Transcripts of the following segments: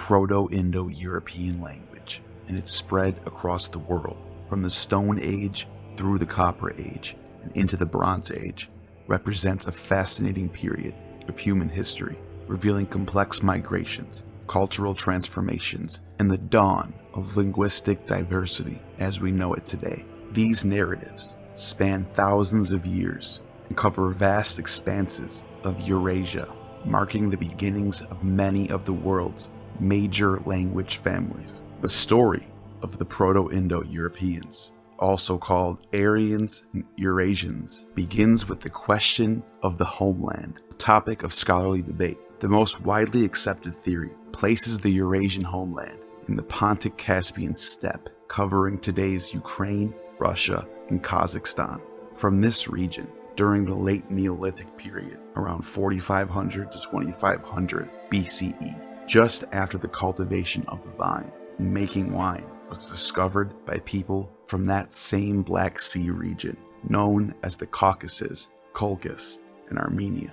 Proto-Indo-European language, and its spread across the world from the Stone Age through the Copper Age and into the Bronze Age, represents a fascinating period of human history, revealing complex migrations, cultural transformations, and the dawn of linguistic diversity as we know it today. These narratives span thousands of years and cover vast expanses of Eurasia, marking the beginnings of many of the world's major language families. The story of the Proto-Indo-Europeans, also called Aryans and Eurasians, begins with the question of the homeland, a topic of scholarly debate. The most widely accepted theory places the Eurasian homeland in the Pontic-Caspian steppe, covering today's Ukraine, Russia, and Kazakhstan. From this region, during the late Neolithic period, around 4500 to 2500 BCE, just after the cultivation of the vine and making wine was discovered by people from that same Black Sea region, known as the Caucasus, Colchis, and Armenia.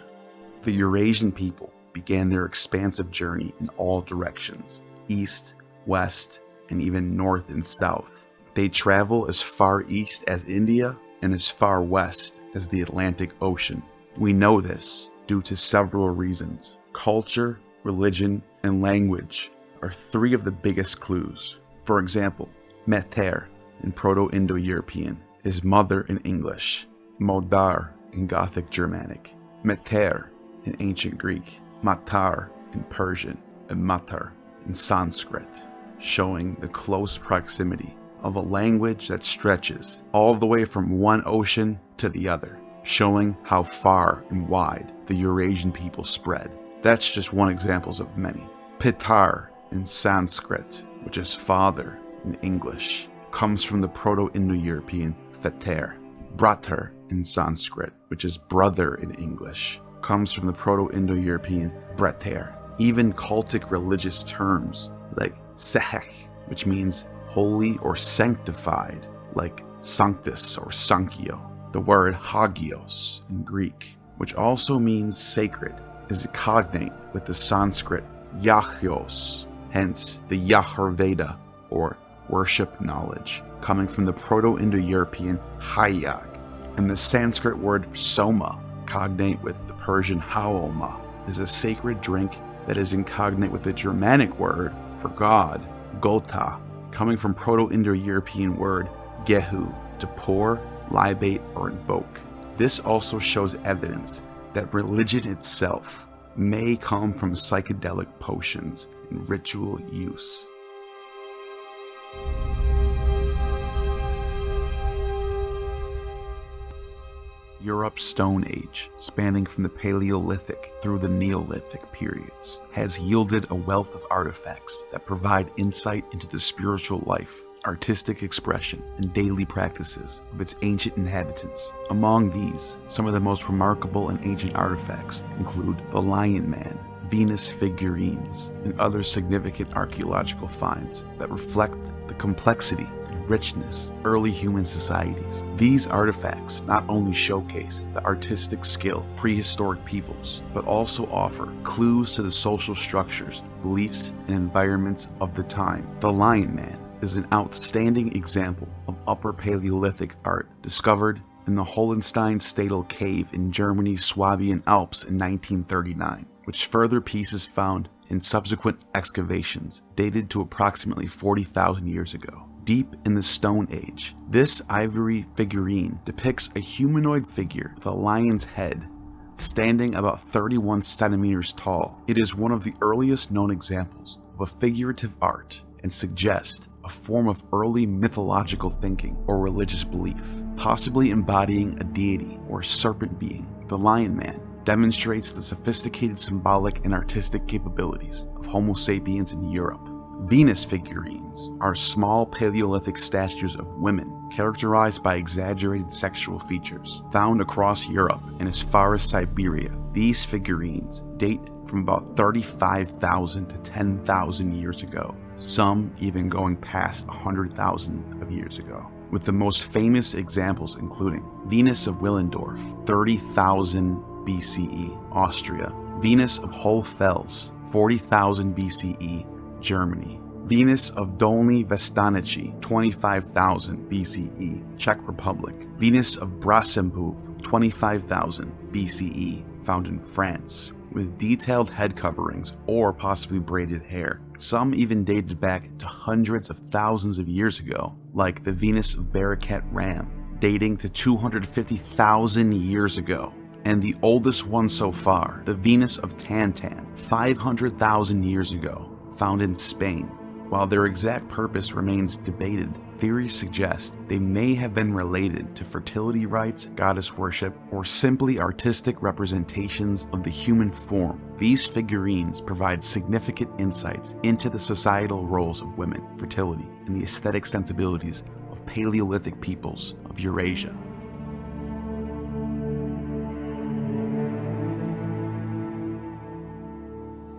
The Eurasian people began their expansive journey in all directions, east, west, and even north and south. They travel as far east as India and as far west as the Atlantic Ocean. We know this due to several reasons. Culture, religion, and language are three of the biggest clues. For example, Meter in Proto-Indo-European is mother in English, Modar in Gothic Germanic, Meter in Ancient Greek, Matar in Persian, and Matar in Sanskrit, showing the close proximity of a language that stretches all the way from one ocean to the other, showing how far and wide the Eurasian people spread. That's just one example of many. Pitar in Sanskrit, which is father in English, comes from the Proto-Indo-European Feter. Brater in Sanskrit, which is brother in English, comes from the Proto-Indo-European Breter. Even cultic religious terms like Sehek, which means holy or sanctified, like sanctus or sankio. The word hagios in Greek, which also means sacred, is cognate with the Sanskrit yachios, hence the Yajurveda, or worship knowledge, coming from the Proto-Indo-European hayag, and the Sanskrit word soma, cognate with the Persian haoma, is a sacred drink that is incognate with the Germanic word for God, gota, coming from Proto-Indo-European word gehu, to pour, libate, or invoke. This also shows evidence that religion itself may come from psychedelic potions and ritual use. Europe's Stone Age, spanning from the Paleolithic through the Neolithic periods, has yielded a wealth of artifacts that provide insight into the spiritual life, artistic expression, and daily practices of its ancient inhabitants. Among these, some of the most remarkable and ancient artifacts include the Lion Man, Venus figurines, and other significant archaeological finds that reflect the complexity and richness of early human societies. These artifacts not only showcase the artistic skill of prehistoric peoples, but also offer clues to the social structures, beliefs, and environments of the time. The Lion Man is an outstanding example of Upper Paleolithic art discovered in the Hohenstein-Stadel cave in Germany's Swabian Alps in 1939, which further pieces found in subsequent excavations dated to approximately 40,000 years ago. Deep in the Stone Age, this ivory figurine depicts a humanoid figure with a lion's head, standing about 31 centimeters tall. It is one of the earliest known examples of a figurative art and suggests a form of early mythological thinking or religious belief, possibly embodying a deity or serpent being. The Lion Man demonstrates the sophisticated symbolic and artistic capabilities of Homo sapiens in Europe. Venus figurines are small Paleolithic statues of women characterized by exaggerated sexual features, found across Europe and as far as Siberia. These figurines date from about 35,000 to 10,000 years ago, some even going past 100,000 of years ago, with the most famous examples including Venus of Willendorf, 30,000 BCE, Austria; Venus of Hohlfels, 40,000 BCE, Germany. Venus of Dolní Věstonice, 25,000 BCE, Czech Republic. Venus of Bracembouv, 25,000 BCE, found in France, with detailed head coverings or possibly braided hair. Some even dated back to hundreds of thousands of years ago, like the Venus of Barakat Ram, dating to 250,000 years ago. And the oldest one so far, the Venus of Tantan, 500,000 years ago, found in Spain. While their exact purpose remains debated, theories suggest they may have been related to fertility rites, goddess worship, or simply artistic representations of the human form. These figurines provide significant insights into the societal roles of women, fertility, and the aesthetic sensibilities of Paleolithic peoples of Eurasia.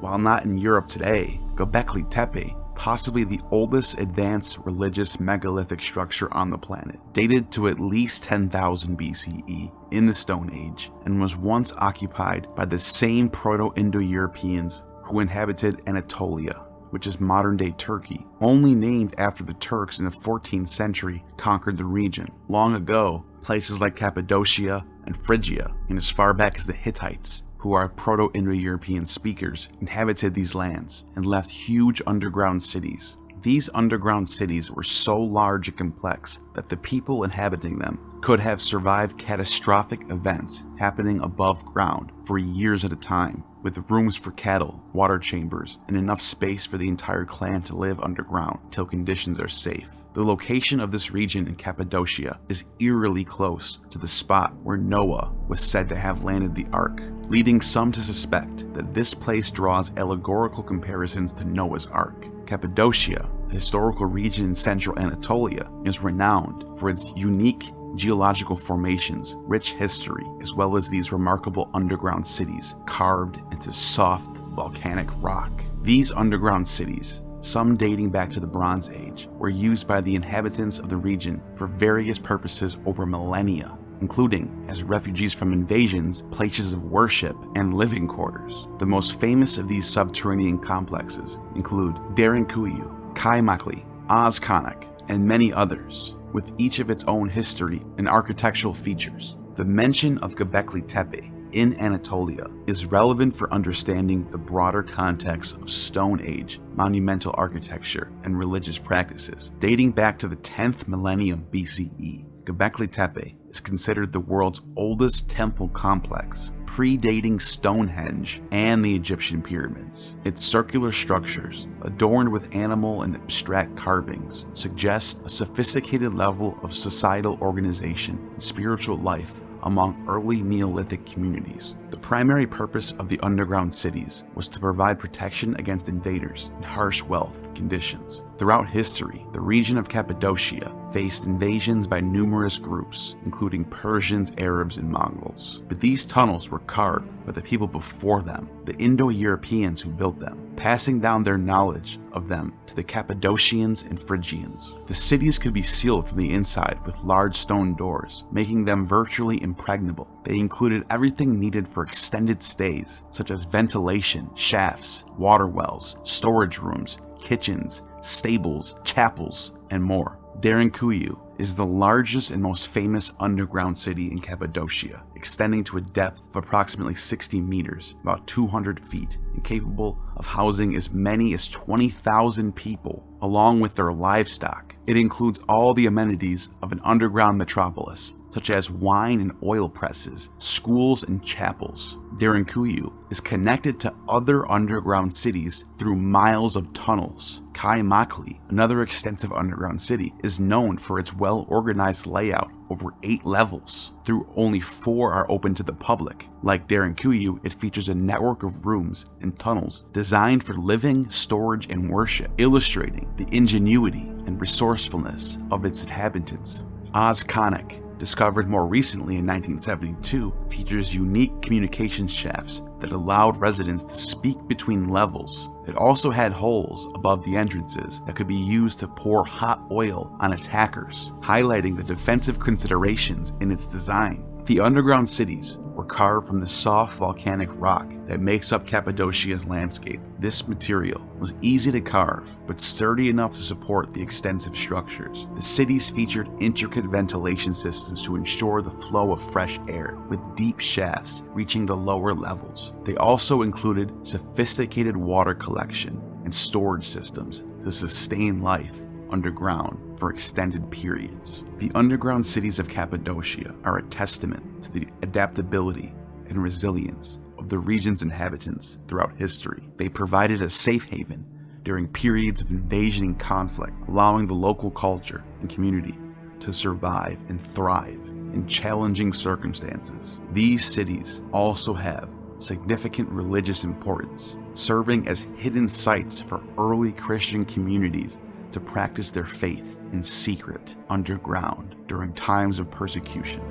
While not in Europe today, Göbekli Tepe, possibly the oldest advanced religious megalithic structure on the planet, dated to at least 10,000 BCE in the Stone Age, and was once occupied by the same Proto-Indo-Europeans who inhabited Anatolia, which is modern-day Turkey, only named after the Turks in the 14th century conquered the region. Long ago, places like Cappadocia and Phrygia, and as far back as the Hittites, who are Proto-Indo-European speakers, inhabited these lands and left huge underground cities. These underground cities were so large and complex that the people inhabiting them could have survived catastrophic events happening above ground for years at a time, with rooms for cattle, water chambers, and enough space for the entire clan to live underground till conditions are safe. The location of this region in Cappadocia is eerily close to the spot where Noah was said to have landed the ark, leading some to suspect that this place draws allegorical comparisons to Noah's Ark. Cappadocia, a historical region in central Anatolia, is renowned for its unique geological formations, rich history, as well as these remarkable underground cities carved into soft volcanic rock. These underground cities, some dating back to the Bronze Age, were used by the inhabitants of the region for various purposes over millennia, including as refugees from invasions, places of worship, and living quarters. The most famous of these subterranean complexes include Derinkuyu, Kaimakli, Ozkanak, and many others, with each of its own history and architectural features. The mention of Göbekli Tepe in Anatolia is relevant for understanding the broader context of Stone Age monumental architecture and religious practices. Dating back to the 10th millennium BCE, Göbekli Tepe is considered the world's oldest temple complex, predating Stonehenge and the Egyptian pyramids. Its circular structures, adorned with animal and abstract carvings, suggest a sophisticated level of societal organization and spiritual life among early Neolithic communities. The primary purpose of the underground cities was to provide protection against invaders and harsh wealth conditions. Throughout history, the region of Cappadocia faced invasions by numerous groups, including Persians, Arabs, and Mongols. But these tunnels were carved by the people before them, the Indo-Europeans who built them, passing down their knowledge of them to the Cappadocians and Phrygians. The cities could be sealed from the inside with large stone doors, making them virtually impregnable. They included everything needed for extended stays, such as ventilation, shafts, water wells, storage rooms, kitchens, stables, chapels, and more. Derinkuyu is the largest and most famous underground city in Cappadocia, extending to a depth of approximately 60 meters, about 200 feet, and capable of housing as many as 20,000 people, along with their livestock. It includes all the amenities of an underground metropolis, such as wine and oil presses, schools, and chapels. Derinkuyu is connected to other underground cities through miles of tunnels. Kaimakli, another extensive underground city, is known for its well-organized layout over 8 levels. Though only 4 are open to the public. Like Derinkuyu, it features a network of rooms and tunnels designed for living, storage, and worship, illustrating the ingenuity and resourcefulness of its inhabitants. Ozkanak, discovered more recently in 1972, features unique communication shafts that allowed residents to speak between levels. It also had holes above the entrances that could be used to pour hot oil on attackers, highlighting the defensive considerations in its design. The underground cities were carved from the soft volcanic rock that makes up Cappadocia's landscape. This material was easy to carve, but sturdy enough to support the extensive structures. The cities featured intricate ventilation systems to ensure the flow of fresh air, with deep shafts reaching the lower levels. They also included sophisticated water collection and storage systems to sustain life underground for extended periods. The underground cities of Cappadocia are a testament to the adaptability and resilience of the region's inhabitants throughout history. They provided a safe haven during periods of invasion and conflict, allowing the local culture and community to survive and thrive in challenging circumstances. These cities also have significant religious importance, serving as hidden sites for early Christian communities to practice their faith in secret underground during times of persecution.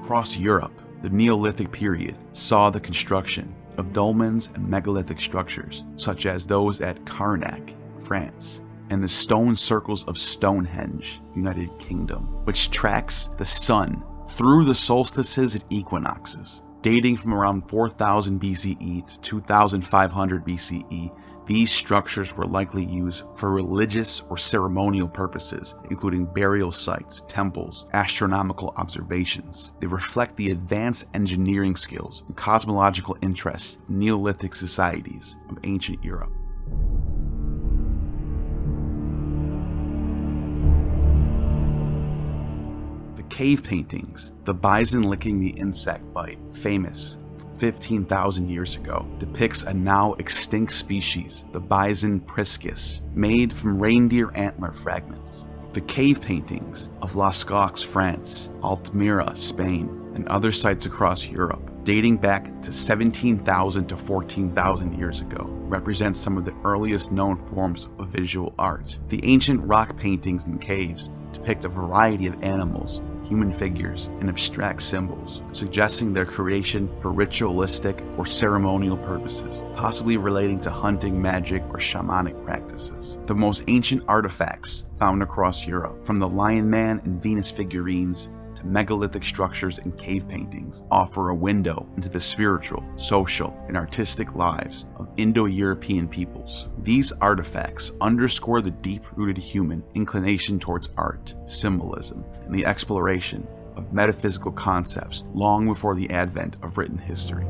Across Europe, the Neolithic period saw the construction of dolmens and megalithic structures, such as those at Karnak, France, and the stone circles of Stonehenge, United Kingdom, which tracks the sun through the solstices and equinoxes. Dating from around 4000 BCE to 2500 BCE, these structures were likely used for religious or ceremonial purposes, including burial sites, temples, astronomical observations. They reflect the advanced engineering skills and cosmological interests of Neolithic societies of ancient Europe. Cave paintings, the bison licking the insect bite, famous 15,000 years ago, depicts a now extinct species, the bison priscus, made from reindeer antler fragments. The cave paintings of Lascaux, France, Altamira, Spain, and other sites across Europe, dating back to 17,000 to 14,000 years ago, represent some of the earliest known forms of visual art. The ancient rock paintings in caves depict a variety of animals, human figures, and abstract symbols, suggesting their creation for ritualistic or ceremonial purposes, possibly relating to hunting, magic, or shamanic practices. The most ancient artifacts found across Europe, from the Lion Man and Venus figurines to megalithic structures and cave paintings, offer a window into the spiritual, social, and artistic lives of Indo-European peoples. These artifacts underscore the deep-rooted human inclination towards art, symbolism, and the exploration of metaphysical concepts long before the advent of written history.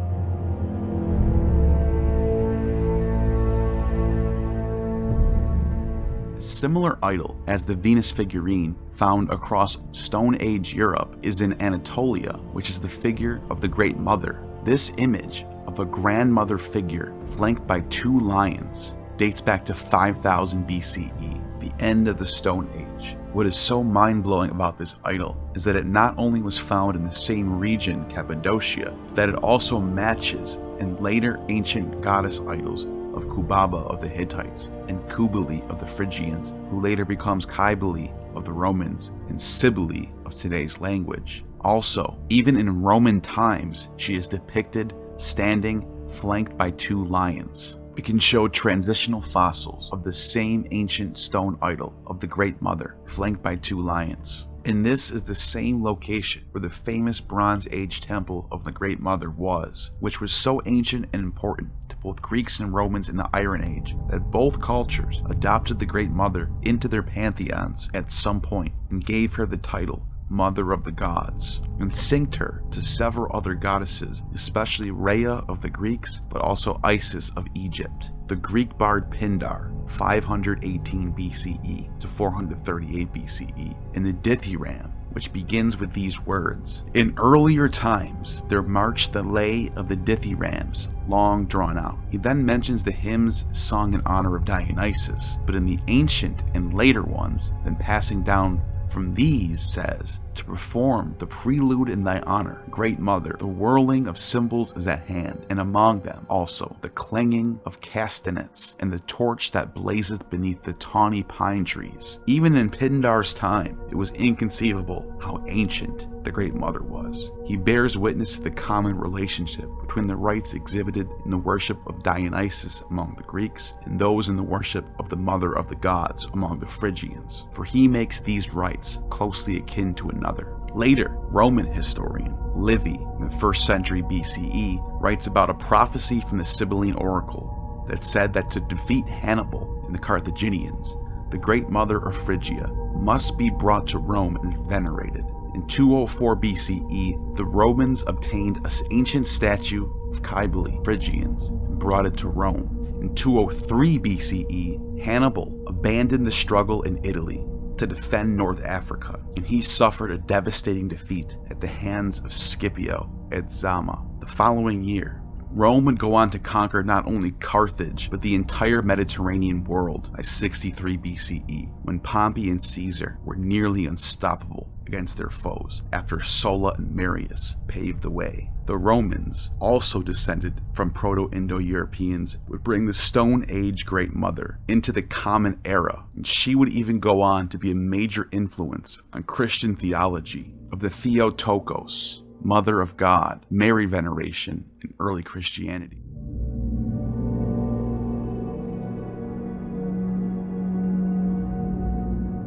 A similar idol as the Venus figurine found across Stone Age Europe is in Anatolia, which is the figure of the Great Mother. This image of a grandmother figure flanked by two lions dates back to 5000 BCE, the end of the Stone Age. What is so mind-blowing about this idol is that it not only was found in the same region, Cappadocia, but that it also matches in later ancient goddess idols of Kubaba of the Hittites and Kubali of the Phrygians, who later becomes Kybali of the Romans and Cybele of today's language. Also, even in Roman times, she is depicted standing flanked by two lions. We can show transitional fossils of the same ancient stone idol of the Great Mother, flanked by two lions. And this is the same location where the famous Bronze Age temple of the Great Mother was, which was so ancient and important to both Greeks and Romans in the Iron Age that both cultures adopted the Great Mother into their pantheons at some point and gave her the title Mother of the Gods, and synced her to several other goddesses, especially Rhea of the Greeks, but also Isis of Egypt. The Greek bard Pindar, 518 BCE to 438 BCE, and the Dithyramb, which begins with these words. In earlier times, there marched the lay of the Dithyrambs, long drawn out. He then mentions the hymns sung in honor of Dionysus, but in the ancient and later ones, then passing down from these says, to perform the prelude in thy honor, great mother. The whirling of cymbals is at hand, and among them also the clanging of castanets and the torch that blazeth beneath the tawny pine trees. Even in Pindar's time, it was inconceivable how ancient the Great Mother was. He bears witness to the common relationship between the rites exhibited in the worship of Dionysus among the Greeks and those in the worship of the Mother of the Gods among the Phrygians, for he makes these rites closely akin to another. Later, Roman historian Livy, in the 1st century BCE, writes about a prophecy from the Sibylline oracle that said that to defeat Hannibal and the Carthaginians, the Great Mother of Phrygia must be brought to Rome and venerated. In 204 BCE, the Romans obtained an ancient statue of Cybele, Phrygians, and brought it to Rome. In 203 BCE, Hannibal abandoned the struggle in Italy to defend North Africa, and he suffered a devastating defeat at the hands of Scipio at Zama. The following year, Rome would go on to conquer not only Carthage, but the entire Mediterranean world by 63 BCE, when Pompey and Caesar were nearly unstoppable against their foes after Sulla and Marius paved the way. The Romans, also descended from Proto-Indo-Europeans, would bring the Stone Age Great Mother into the Common Era, and she would even go on to be a major influence on Christian theology of the Theotokos, Mother of God, Mary veneration in early Christianity.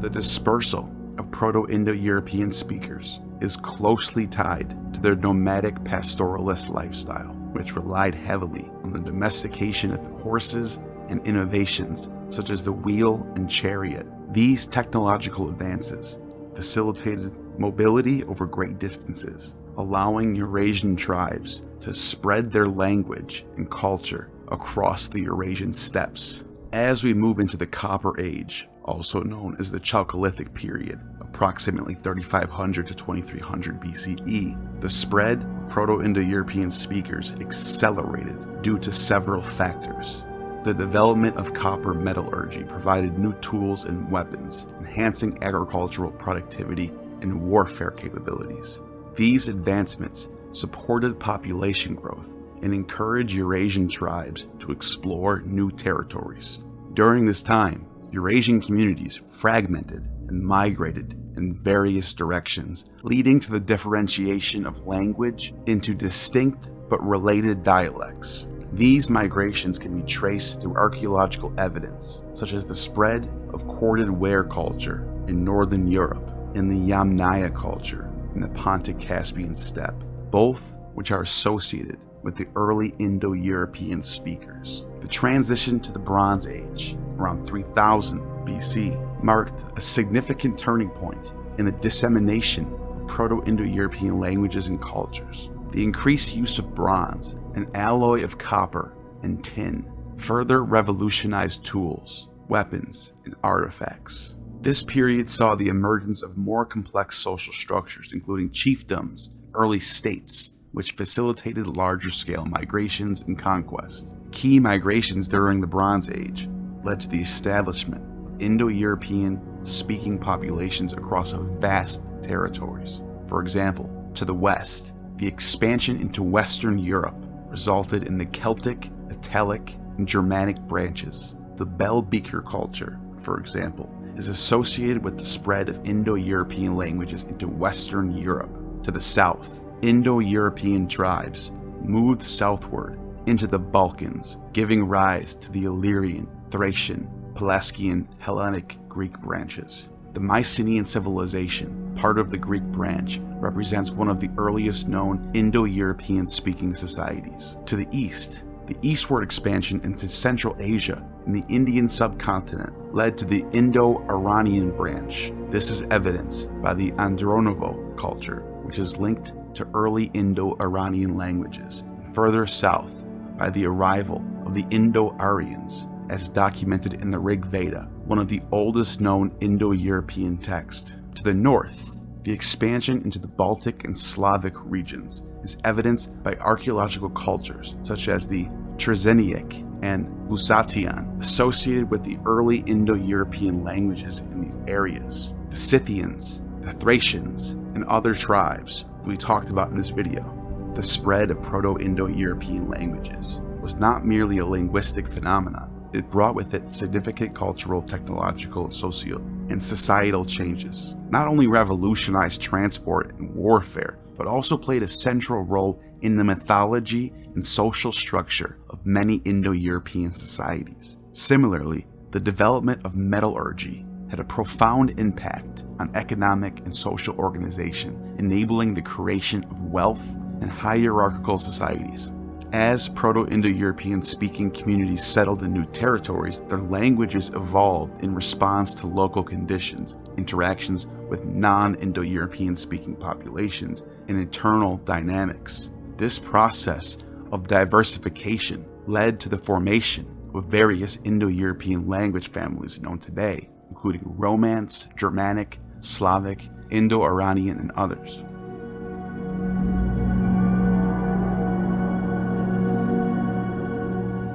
The dispersal of Proto-Indo-European speakers is closely tied to their nomadic pastoralist lifestyle, which relied heavily on the domestication of horses and innovations such as the wheel and chariot. These technological advances facilitated mobility over great distances, allowing Eurasian tribes to spread their language and culture across the Eurasian steppes. As we move into the Copper Age, also known as the Chalcolithic period, approximately 3500 to 2300 BCE, the spread of Proto-Indo-European speakers accelerated due to several factors. The development of copper metallurgy provided new tools and weapons, enhancing agricultural productivity and warfare capabilities. These advancements supported population growth and encouraged Eurasian tribes to explore new territories. During this time, Eurasian communities fragmented and migrated in various directions, leading to the differentiation of language into distinct but related dialects. These migrations can be traced through archaeological evidence, such as the spread of corded Ware culture in northern Europe and the Yamnaya culture in the Pontic-Caspian steppe, both which are associated with the early Indo-European speakers. The transition to the Bronze Age, around 3000 BC, marked a significant turning point in the dissemination of Proto-Indo-European languages and cultures. The increased use of bronze, an alloy of copper and tin, further revolutionized tools, weapons, and artifacts. This period saw the emergence of more complex social structures, including chiefdoms, early states, which facilitated larger-scale migrations and conquest. Key migrations during the Bronze Age led to the establishment of Indo-European speaking populations across vast territories. For example, to the west, the expansion into Western Europe resulted in the Celtic, Italic, and Germanic branches. The Bell Beaker culture, for example, is associated with the spread of Indo-European languages into Western Europe. To the south, Indo-European tribes moved southward into the Balkans, giving rise to the Illyrian, Thracian, Pelasgian, Hellenic Greek branches. The Mycenaean civilization, part of the Greek branch, represents one of the earliest known Indo-European speaking societies. To the east, the eastward expansion into Central Asia and the Indian subcontinent led to the Indo-Iranian branch. This is evidenced by the Andronovo culture, which is linked to early Indo-Iranian languages, and further south by the arrival of the Indo-Aryans, as documented in the Rig Veda, one of the oldest known Indo-European texts. To the north, the expansion into the Baltic and Slavic regions is evidenced by archaeological cultures such as the Trzeniec and Lusatian, associated with the early Indo-European languages in these areas. The Scythians, the Thracians, and other tribes we talked about in this video, the spread of Proto-Indo-European languages was not merely a linguistic phenomenon. It brought with it significant cultural, technological, social, and societal changes. Not only revolutionized transport and warfare, but also played a central role in the mythology and social structure of many Indo-European societies. Similarly, the development of metallurgy had a profound impact on economic and social organization, enabling the creation of wealth and hierarchical societies. As Proto-Indo-European speaking communities settled in new territories, their languages evolved in response to local conditions, interactions with non-Indo-European speaking populations, and internal dynamics. This process of diversification led to the formation of various Indo-European language families known today, including Romance, Germanic, Slavic, Indo-Iranian, and others.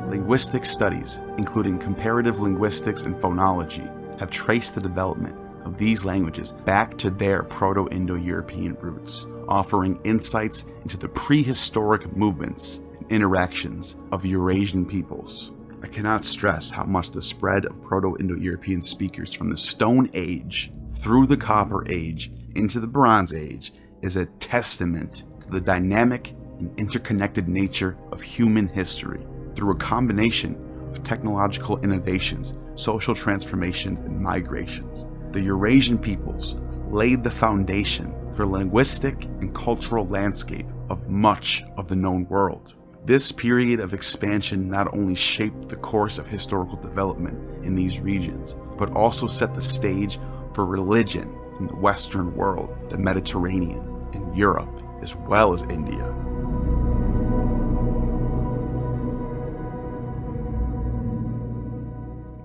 Linguistic studies, including comparative linguistics and phonology, have traced the development of these languages back to their Proto-Indo-European roots, offering insights into the prehistoric movements and interactions of Eurasian peoples. I cannot stress how much the spread of Proto-Indo-European speakers from the Stone Age through the Copper Age into the Bronze Age is a testament to the dynamic and interconnected nature of human history. Through a combination of technological innovations, social transformations, and migrations, the Eurasian peoples laid the foundation for the linguistic and cultural landscape of much of the known world. This period of expansion not only shaped the course of historical development in these regions, but also set the stage for religion in the Western world, the Mediterranean, and Europe, as well as India.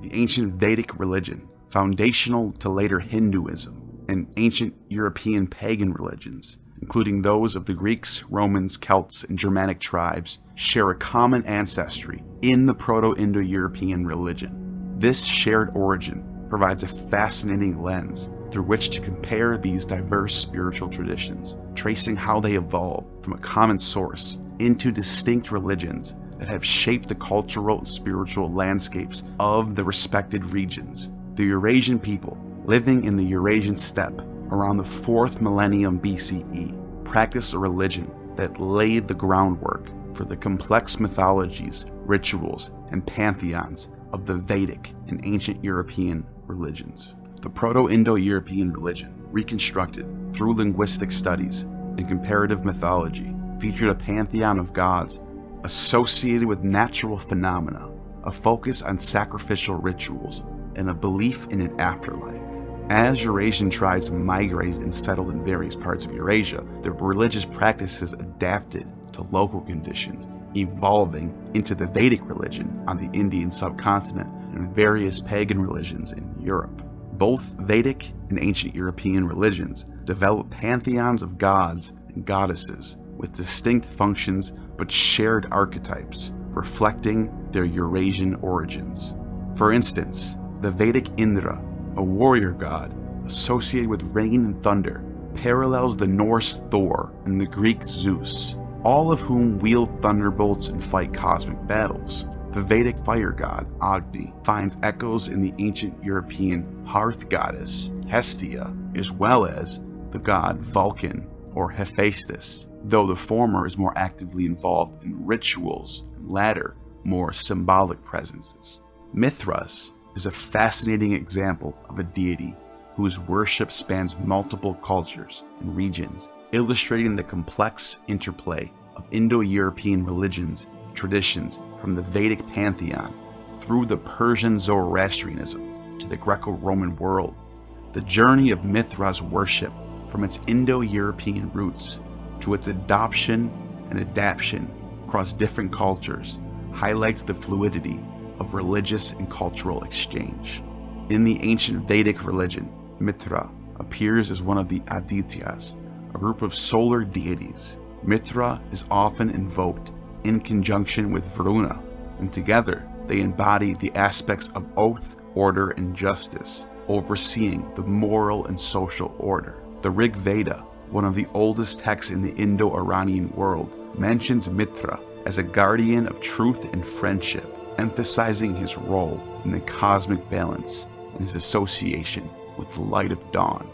The ancient Vedic religion, foundational to later Hinduism, and ancient European pagan religions, including those of the Greeks, Romans, Celts, and Germanic tribes, share a common ancestry in the Proto-Indo-European religion. This shared origin provides a fascinating lens through which to compare these diverse spiritual traditions, tracing how they evolved from a common source into distinct religions that have shaped the cultural and spiritual landscapes of the respected regions. The Eurasian people, living in the Eurasian steppe around the 4th millennium BCE, practiced a religion that laid the groundwork for the complex mythologies, rituals, and pantheons of the Vedic and ancient European religions. The Proto-Indo-European religion, reconstructed through linguistic studies and comparative mythology, featured a pantheon of gods associated with natural phenomena, a focus on sacrificial rituals, and a belief in an afterlife. As Eurasian tribes migrated and settled in various parts of Eurasia, their religious practices adapted to local conditions, evolving into the Vedic religion on the Indian subcontinent and various pagan religions in Europe. Both Vedic and ancient European religions developed pantheons of gods and goddesses with distinct functions but shared archetypes, reflecting their Eurasian origins. For instance, the Vedic Indra, a warrior god associated with rain and thunder, parallels the Norse Thor and the Greek Zeus, all of whom wield thunderbolts and fight cosmic battles. The Vedic fire god, Agni, finds echoes in the ancient European hearth goddess, Hestia, as well as the god Vulcan or Hephaestus, though the former is more actively involved in rituals, and the latter more symbolic presences. Mithras is a fascinating example of a deity whose worship spans multiple cultures and regions, illustrating the complex interplay of Indo-European religions and traditions from the Vedic pantheon through the Persian Zoroastrianism to the Greco-Roman world. The journey of Mithras worship from its Indo-European roots to its adoption and adaptation across different cultures highlights the fluidity of religious and cultural exchange. In the ancient Vedic religion, Mitra appears as one of the Adityas, a group of solar deities. Mitra is often invoked in conjunction with Varuna, and together they embody the aspects of oath, order, and justice, overseeing the moral and social order. The Rig Veda one of the oldest texts in the Indo-Iranian world, mentions Mitra as a guardian of truth and friendship, emphasizing his role in the cosmic balance and his association with the light of dawn.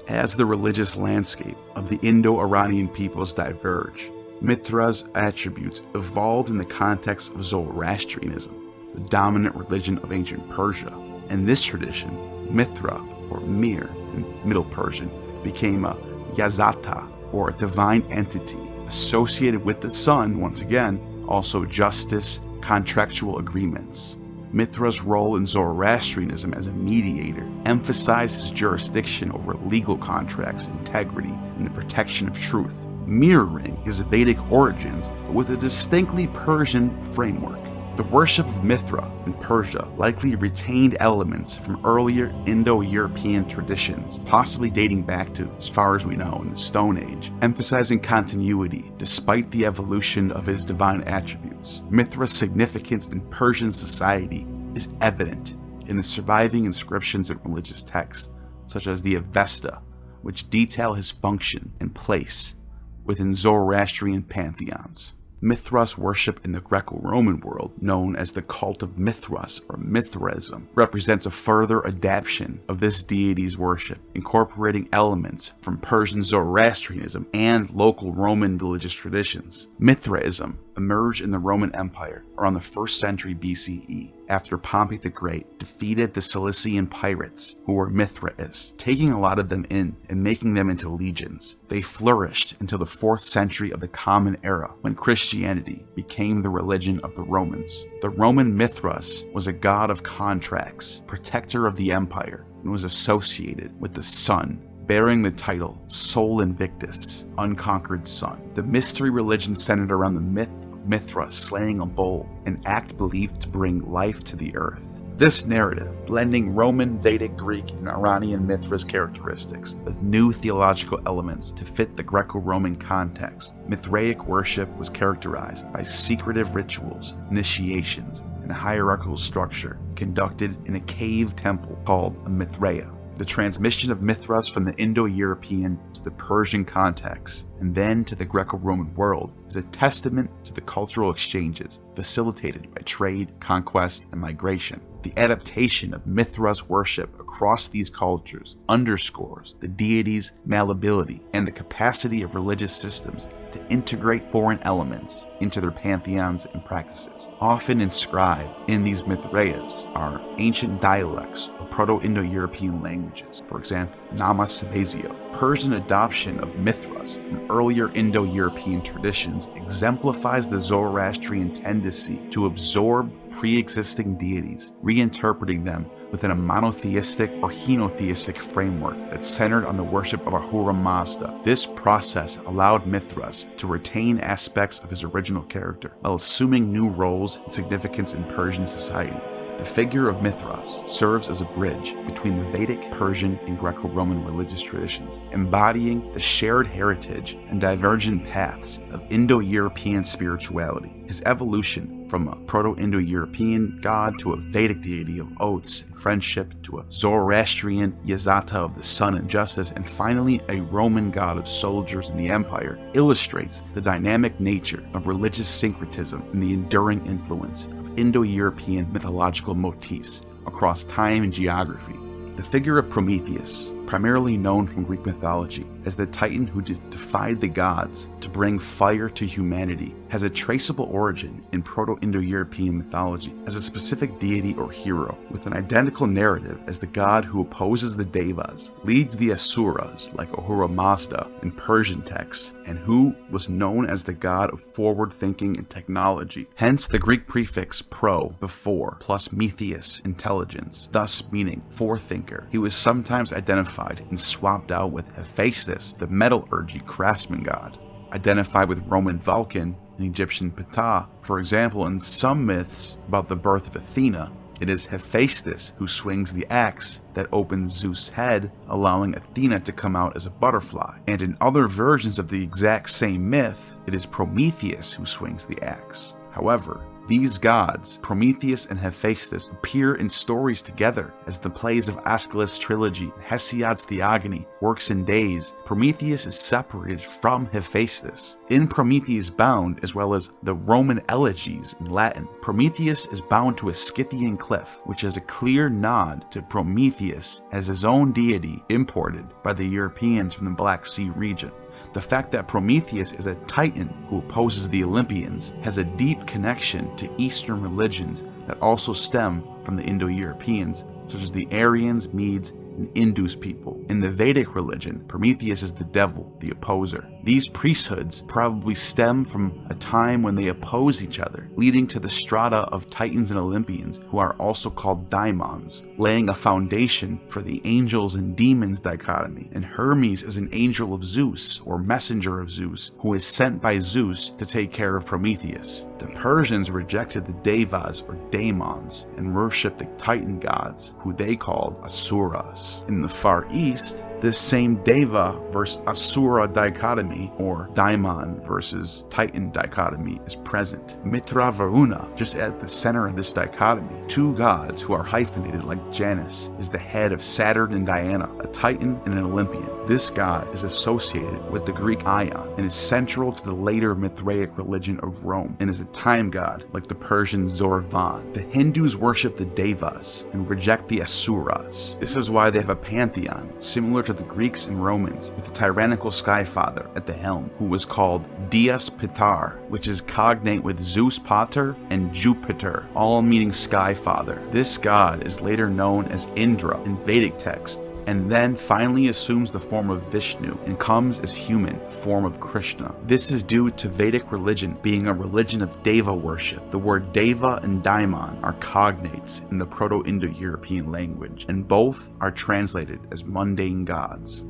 As the religious landscape of the Indo-Iranian peoples diverge, Mitra's attributes evolved in the context of Zoroastrianism, the dominant religion of ancient Persia. In this tradition, Mithra, or Mir in Middle Persian, became a Yazata, or a divine entity associated with the sun, once again, also justice, contractual agreements. Mithra's role in Zoroastrianism as a mediator emphasized his jurisdiction over legal contracts, integrity, and the protection of truth, mirroring his Vedic origins but with a distinctly Persian framework. The worship of Mithra in Persia likely retained elements from earlier Indo-European traditions, possibly dating back to, as far as we know, in the Stone Age, emphasizing continuity despite the evolution of his divine attributes. Mithra's significance in Persian society is evident in the surviving inscriptions and religious texts, such as the Avesta, which detail his function and place within Zoroastrian pantheons. Mithras worship in the Greco-Roman world, known as the cult of Mithras or Mithraism, represents a further adaptation of this deity's worship, incorporating elements from Persian Zoroastrianism and local Roman religious traditions. Mithraism emerged in the Roman Empire around the 1st century BCE, after Pompey the Great defeated the Cilician pirates, who were Mithraists, taking a lot of them in and making them into legions. They flourished until the 4th century of the Common Era, when Christianity became the religion of the Romans. The Roman Mithras was a god of contracts, protector of the empire, and was associated with the sun, bearing the title Sol Invictus, unconquered sun. The mystery religion centered around the myth of Mithras slaying a bull, an act believed to bring life to the earth. This narrative, blending Roman, Vedic, Greek, and Iranian Mithras characteristics with new theological elements to fit the Greco-Roman context. Mithraic worship was characterized by secretive rituals, initiations, and a hierarchical structure conducted in a cave temple called a Mithraea. The transmission of Mithras from the Indo-European to the Persian context, and then to the Greco-Roman world, is a testament to the cultural exchanges facilitated by trade, conquest, and migration. The adaptation of Mithras worship across these cultures underscores the deity's malleability and the capacity of religious systems to integrate foreign elements into their pantheons and practices. Often inscribed in these Mithraeas are ancient dialects of Proto-Indo-European languages, for example, Nama Sebasio. Persian adoption of Mithras from earlier Indo-European traditions exemplifies the Zoroastrian tendency to absorb pre-existing deities, reinterpreting them within a monotheistic or henotheistic framework that's centered on the worship of Ahura Mazda. This process allowed Mithras to retain aspects of his original character, while assuming new roles and significance in Persian society. The figure of Mithras serves as a bridge between the Vedic, Persian, and Greco-Roman religious traditions, embodying the shared heritage and divergent paths of Indo-European spirituality. His evolution from a Proto-Indo-European god to a Vedic deity of oaths and friendship to a Zoroastrian Yazata of the sun and justice, and finally a Roman god of soldiers in the empire, illustrates the dynamic nature of religious syncretism and the enduring influence Indo-European mythological motifs across time and geography. The figure of Prometheus, primarily known from Greek mythology as the titan who defied the gods to bring fire to humanity, has a traceable origin in Proto-Indo-European mythology as a specific deity or hero, with an identical narrative as the god who opposes the Devas, leads the Asuras like Ahura Mazda in Persian texts, and who was known as the god of forward thinking and technology. Hence the Greek prefix pro, before, plus metheus, intelligence, thus meaning forethinker. He was sometimes identified and swapped out with Hephaestus, the metallurgy craftsman god, identified with Roman Vulcan and Egyptian Ptah. For example, in some myths about the birth of Athena, it is Hephaestus who swings the axe that opens Zeus' head, allowing Athena to come out as a butterfly. And in other versions of the exact same myth, it is Prometheus who swings the axe. However, These gods, Prometheus and Hephaestus, appear in stories together as the plays of Aeschylus' trilogy and Hesiod's Theogony works in days. Prometheus is separated from Hephaestus. In Prometheus Bound, as well as the Roman elegies in Latin, Prometheus is bound to a Scythian cliff, which is a clear nod to Prometheus as his own deity imported by the Europeans from the Black Sea region. The fact that Prometheus is a Titan who opposes the Olympians has a deep connection to Eastern religions that also stem from the Indo-Europeans, such as the Aryans, Medes, and Indus people. In the Vedic religion, Prometheus is the devil, the opposer. These priesthoods probably stem from a time when they oppose each other, leading to the strata of Titans and Olympians, who are also called daimons, laying a foundation for the angels and demons dichotomy. And Hermes is an angel of Zeus, or messenger of Zeus, who is sent by Zeus to take care of Prometheus. The Persians rejected the devas, or daemons, and worshipped the Titan gods, who they called asuras. In the Far East, this same Deva versus Asura dichotomy, or daimon versus Titan dichotomy, is present. Mitra Varuna, just at the center of this dichotomy, two gods who are hyphenated like Janus, is the head of Saturn and Diana, a Titan and an Olympian. This god is associated with the Greek Ion and is central to the later Mithraic religion of Rome, and is a time god like the Persian Zorvan. The Hindus worship the Devas and reject the Asuras. This is why they have a pantheon similar to the Greeks and Romans, with the tyrannical sky father at the helm, who was called Dies Pitar, which is cognate with Zeus Pater and Jupiter, all meaning sky father. This god is later known as Indra in Vedic text, and then finally assumes the form of Vishnu and comes as human form of Krishna. This is due to Vedic religion being a religion of Deva worship. The word Deva and Daimon are cognates in the Proto-Indo-European language, and both are translated as mundane gods.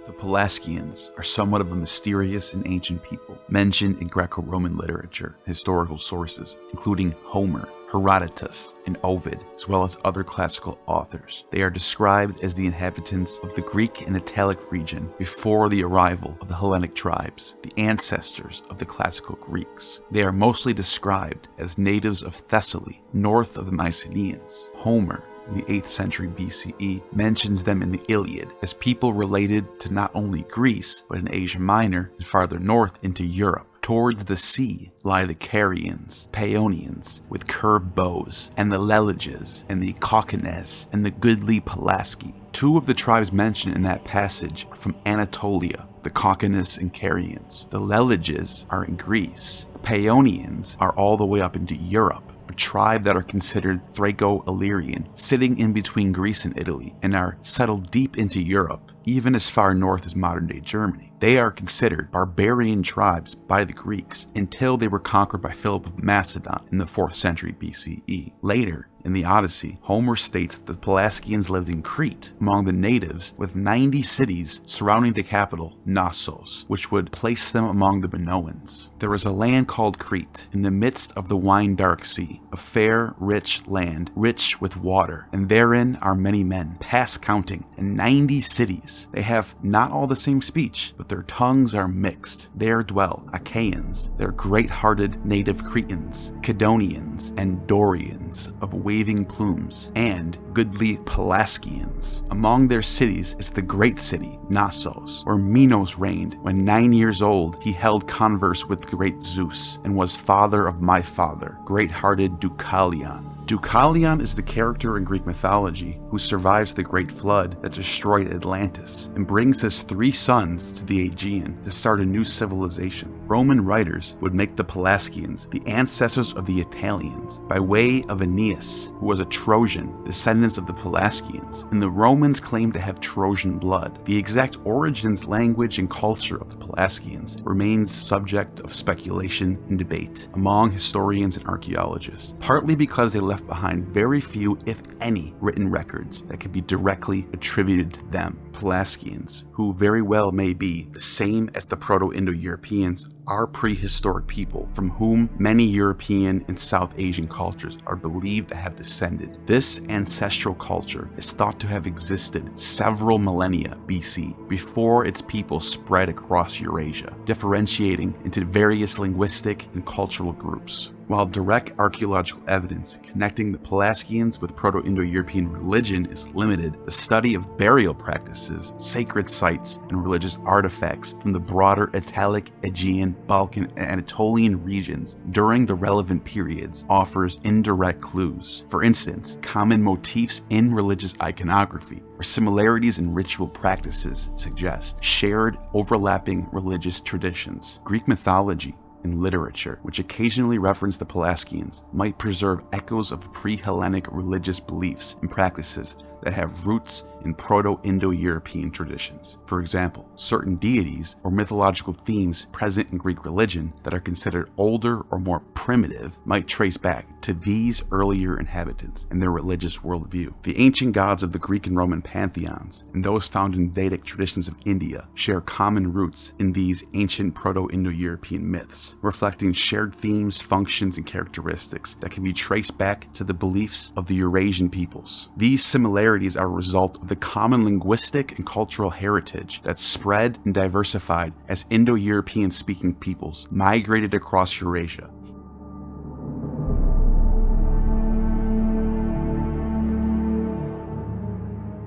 The Pelasgians are somewhat of a mysterious and ancient people, mentioned in Greco-Roman literature, historical sources, including Homer, Herodotus, and Ovid, as well as other classical authors. They are described as the inhabitants of the Greek and Italic region before the arrival of the Hellenic tribes, the ancestors of the classical Greeks. They are mostly described as natives of Thessaly, north of the Mycenaeans. Homer, in the 8th century BCE, mentions them in the Iliad as people related to not only Greece, but in Asia Minor and farther north into Europe. Towards the sea lie the Carians, Paeonians with curved bows, and the Leliges, and the Caucanes, and the goodly Pelasgi. Two of the tribes mentioned in that passage are from Anatolia, the Caucanes and Carians. The Leliges are in Greece. The Paeonians are all the way up into Europe, a tribe that are considered Thraco-Illyrian, sitting in between Greece and Italy, and are settled deep into Europe, even as far north as modern-day Germany. They are considered barbarian tribes by the Greeks until they were conquered by Philip of Macedon in the 4th century BCE. Later, in the Odyssey, Homer states that the Pelasgians lived in Crete among the natives, with 90 cities surrounding the capital, Knossos, which would place them among the Minoans. There is a land called Crete, in the midst of the wine-dark sea, a fair, rich land, rich with water, and therein are many men, past counting, and 90 cities. They have not all the same speech, but their tongues are mixed. There dwell Achaeans, their great-hearted native Cretans, Cadonians, and Dorians of waving plumes, and goodly Pelasgians. Among their cities is the great city, Knossos, where Minos reigned. When 9 years old, he held converse with great Zeus, and was father of my father, great-hearted Deucalion. Deucalion is the character in Greek mythology who survives the Great Flood that destroyed Atlantis and brings his 3 sons to the Aegean to start a new civilization. Roman writers would make the Pelasgians the ancestors of the Italians by way of Aeneas, who was a Trojan, descendants of the Pelasgians, and the Romans claimed to have Trojan blood. The exact origins, language, and culture of the Pelasgians remains subject of speculation and debate among historians and archaeologists, partly because they left behind very few, if any, written records that can be directly attributed to them. Pelasgians, who very well may be the same as the Proto-Indo-Europeans, are prehistoric people from whom many European and South Asian cultures are believed to have descended. This ancestral culture is thought to have existed several millennia BC before its people spread across Eurasia, differentiating into various linguistic and cultural groups. While direct archaeological evidence connecting the Pelasgians with Proto-Indo-European religion is limited, the study of burial practices, sacred sites, and religious artifacts from the broader Italic, Aegean, Balkan, and Anatolian regions during the relevant periods offers indirect clues. For instance, common motifs in religious iconography or similarities in ritual practices suggest shared, overlapping religious traditions. Greek mythology and literature, which occasionally reference the Pelasgians, might preserve echoes of pre-Hellenic religious beliefs and practices that have roots in Proto-Indo-European traditions. For example, certain deities or mythological themes present in Greek religion that are considered older or more primitive might trace back to these earlier inhabitants and their religious worldview. The ancient gods of the Greek and Roman pantheons and those found in Vedic traditions of India share common roots in these ancient Proto-Indo-European myths, reflecting shared themes, functions, and characteristics that can be traced back to the beliefs of the Eurasian peoples. These similarities are a result of the common linguistic and cultural heritage that spread and diversified as Indo-European speaking peoples migrated across Eurasia.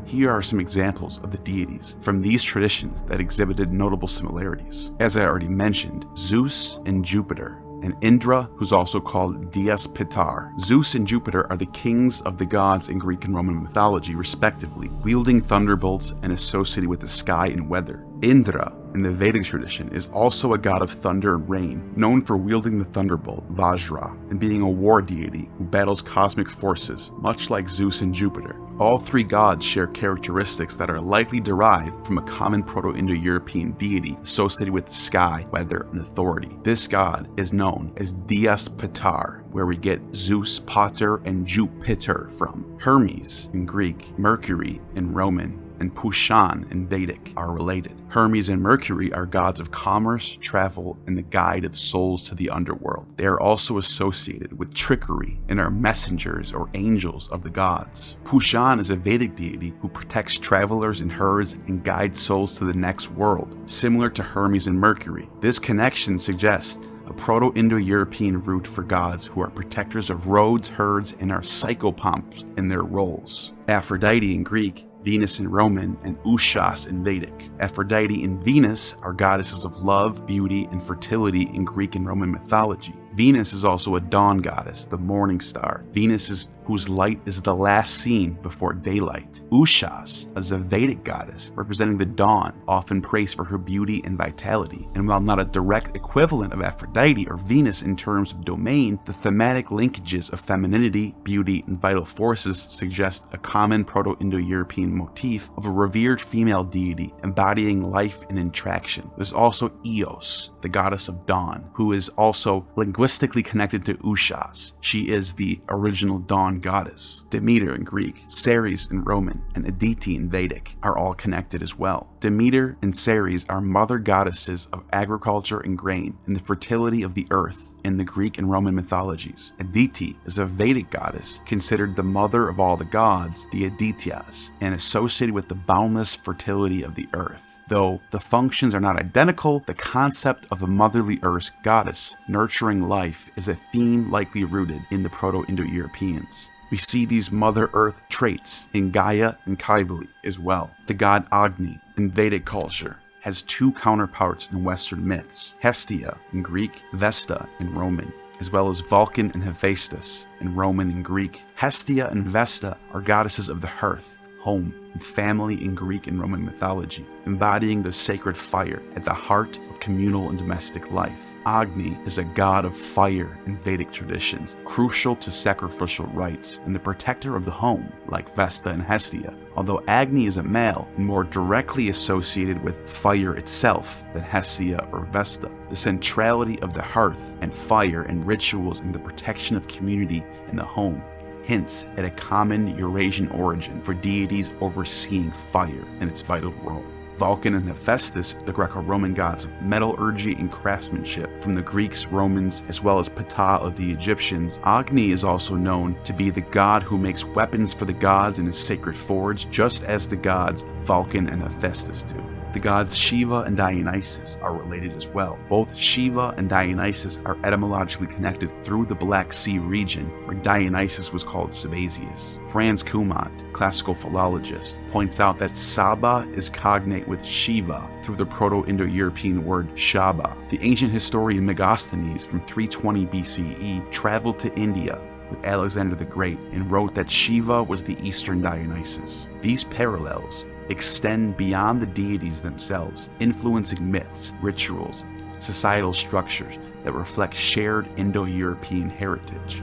Here are some examples of the deities from these traditions that exhibited notable similarities. As I already mentioned, Zeus and Jupiter, and Indra, who's also called Dies Pitar. Zeus and Jupiter are the kings of the gods in Greek and Roman mythology, respectively, wielding thunderbolts and associated with the sky and weather. Indra, in the Vedic tradition, is also a god of thunder and rain, known for wielding the thunderbolt, Vajra, and being a war deity who battles cosmic forces, much like Zeus and Jupiter. All three gods share characteristics that are likely derived from a common Proto-Indo-European deity associated with the sky, weather, and authority. This god is known as Dies Pitar, where we get Zeus Pater and Jupiter from. Hermes in Greek, Mercury in Roman, and Pushan in Vedic are related. Hermes and Mercury are gods of commerce, travel, and the guide of souls to the underworld. They are also associated with trickery and are messengers or angels of the gods. Pushan is a Vedic deity who protects travelers and herds and guides souls to the next world, similar to Hermes and Mercury. This connection suggests a Proto-Indo-European root for gods who are protectors of roads, herds, and are psychopomps in their roles. Aphrodite in Greek, Venus in Roman, and Ushas in Vedic. Aphrodite and Venus are goddesses of love, beauty, and fertility in Greek and Roman mythology. Venus is also a dawn goddess, the morning star. Venus is whose light is the last seen before daylight. Ushas is a Vedic goddess representing the dawn, often praised for her beauty and vitality. And while not a direct equivalent of Aphrodite or Venus in terms of domain, the thematic linkages of femininity, beauty, and vital forces suggest a common Proto-Indo-European motif of a revered female deity embodying life and attraction. There's also Eos, the goddess of dawn, who is also linguistically connected to Ushas. She is the original dawn goddess. Demeter in Greek, Ceres in Roman, and Aditi in Vedic are all connected as well. Demeter and Ceres are mother goddesses of agriculture and grain and the fertility of the earth in the Greek and Roman mythologies. Aditi is a Vedic goddess considered the mother of all the gods, the Adityas, and associated with the boundless fertility of the earth. Though the functions are not identical, the concept of a motherly earth goddess nurturing life is a theme likely rooted in the Proto-Indo-Europeans. We see these Mother Earth traits in Gaia and Kybele as well. The god Agni in Vedic culture has two counterparts in Western myths, Hestia in Greek, Vesta in Roman, as well as Vulcan and Hephaestus in Roman and Greek. Hestia and Vesta are goddesses of the hearth, home, and family in Greek and Roman mythology, embodying the sacred fire at the heart of communal and domestic life. Agni is a god of fire in Vedic traditions, crucial to sacrificial rites, and the protector of the home, like Vesta and Hestia. Although Agni is a male and more directly associated with fire itself than Hestia or Vesta, the centrality of the hearth and fire and rituals in the protection of community in the home hints at a common Eurasian origin for deities overseeing fire and its vital role. Vulcan and Hephaestus, the Greco-Roman gods of metallurgy and craftsmanship from the Greeks, Romans, as well as Ptah of the Egyptians. Agni is also known to be the god who makes weapons for the gods in his sacred forge, just as the gods Vulcan and Hephaestus do. The gods Shiva and Dionysus are related as well. Both Shiva and Dionysus are etymologically connected through the Black Sea region, where Dionysus was called Sabazius. Franz Cumont, classical philologist, points out that Saba is cognate with Shiva through the Proto-Indo-European word Shaba. The ancient historian Megasthenes from 320 BCE traveled to India with Alexander the Great and wrote that Shiva was the Eastern Dionysus. These parallels extend beyond the deities themselves, influencing myths, rituals, societal structures that reflect shared Indo-European heritage.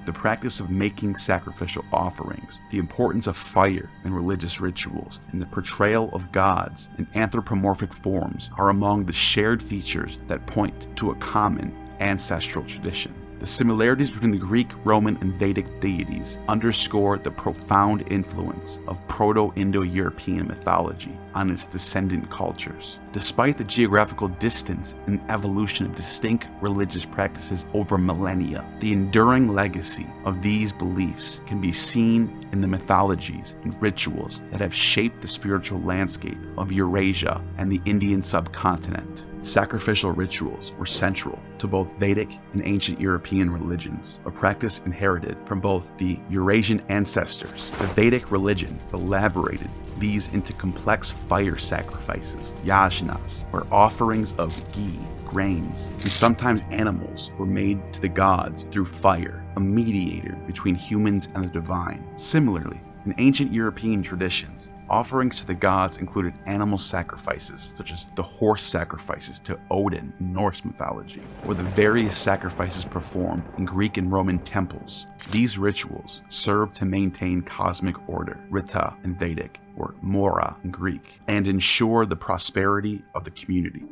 The practice of making sacrificial offerings, the importance of fire in religious rituals, and the portrayal of gods in anthropomorphic forms are among the shared features that point to a common ancestral tradition. The similarities between the Greek, Roman, and Vedic deities underscore the profound influence of Proto-Indo-European mythology on its descendant cultures. Despite the geographical distance and evolution of distinct religious practices over millennia, the enduring legacy of these beliefs can be seen in the mythologies and rituals that have shaped the spiritual landscape of Eurasia and the Indian subcontinent. Sacrificial rituals were central to both Vedic and ancient European religions, a practice inherited from both the Eurasian ancestors. The Vedic religion elaborated these into complex fire sacrifices, yajnas, where offerings of ghee, grains, and sometimes animals were made to the gods through fire, a mediator between humans and the divine. Similarly, in ancient European traditions, offerings to the gods included animal sacrifices, such as the horse sacrifices to Odin in Norse mythology, or the various sacrifices performed in Greek and Roman temples. These rituals served to maintain cosmic order, Rita in Vedic, or Mora in Greek, and ensure the prosperity of the community.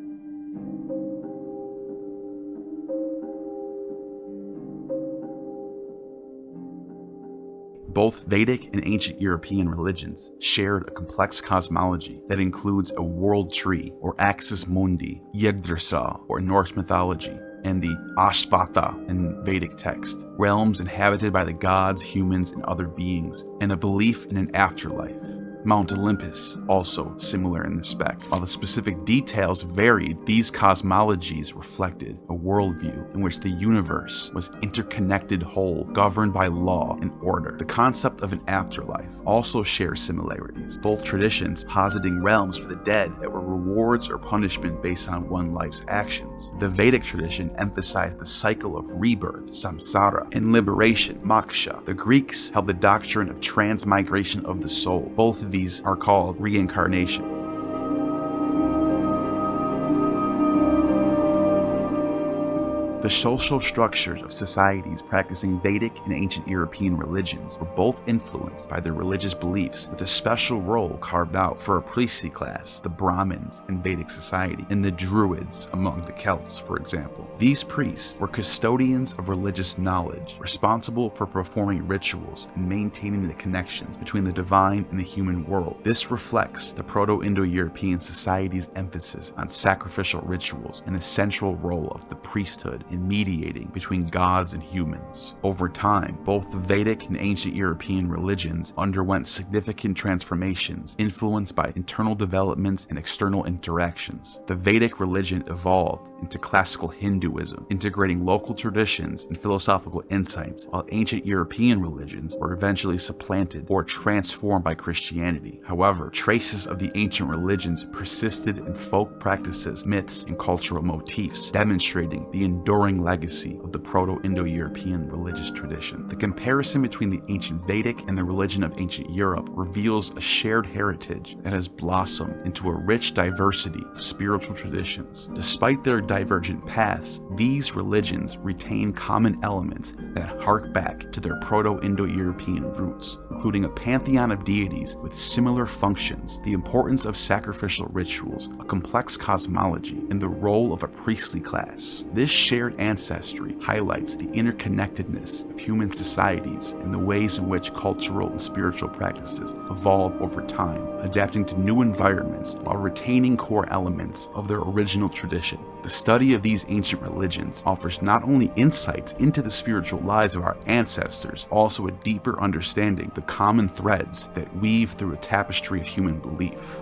Both Vedic and ancient European religions shared a complex cosmology that includes a world tree, or axis mundi, Yggdrasil, or Norse mythology, and the Ashvata in Vedic text, realms inhabited by the gods, humans, and other beings, and a belief in an afterlife. Mount Olympus, also similar in respect. While the specific details varied, these cosmologies reflected a worldview in which the universe was interconnected whole, governed by law and order. The concept of an afterlife also shares similarities, both traditions positing realms for the dead that were rewards or punishment based on one life's actions. The Vedic tradition emphasized the cycle of rebirth, samsara, and liberation, moksha. The Greeks held the doctrine of transmigration of the soul. Both of these are called reincarnation. The social structures of societies practicing Vedic and ancient European religions were both influenced by their religious beliefs, with a special role carved out for a priestly class, the Brahmins in Vedic society, and the Druids among the Celts, for example. These priests were custodians of religious knowledge, responsible for performing rituals and maintaining the connections between the divine and the human world. This reflects the Proto-Indo-European society's emphasis on sacrificial rituals and the central role of the priesthood in mediating between gods and humans. Over time, both the Vedic and ancient European religions underwent significant transformations influenced by internal developments and external interactions. The Vedic religion evolved into classical Hinduism, integrating local traditions and philosophical insights, while ancient European religions were eventually supplanted or transformed by Christianity. However, traces of the ancient religions persisted in folk practices, myths, and cultural motifs, demonstrating the enduring legacy of the Proto-Indo-European religious tradition. The comparison between the ancient Vedic and the religion of ancient Europe reveals a shared heritage that has blossomed into a rich diversity of spiritual traditions. Despite their divergent paths, these religions retain common elements that hark back to their Proto-Indo-European roots, including a pantheon of deities with similar functions, the importance of sacrificial rituals, a complex cosmology, and the role of a priestly class. This shared shared ancestry highlights the interconnectedness of human societies and the ways in which cultural and spiritual practices evolve over time, adapting to new environments while retaining core elements of their original tradition. The study of these ancient religions offers not only insights into the spiritual lives of our ancestors, also a deeper understanding of the common threads that weave through a tapestry of human belief.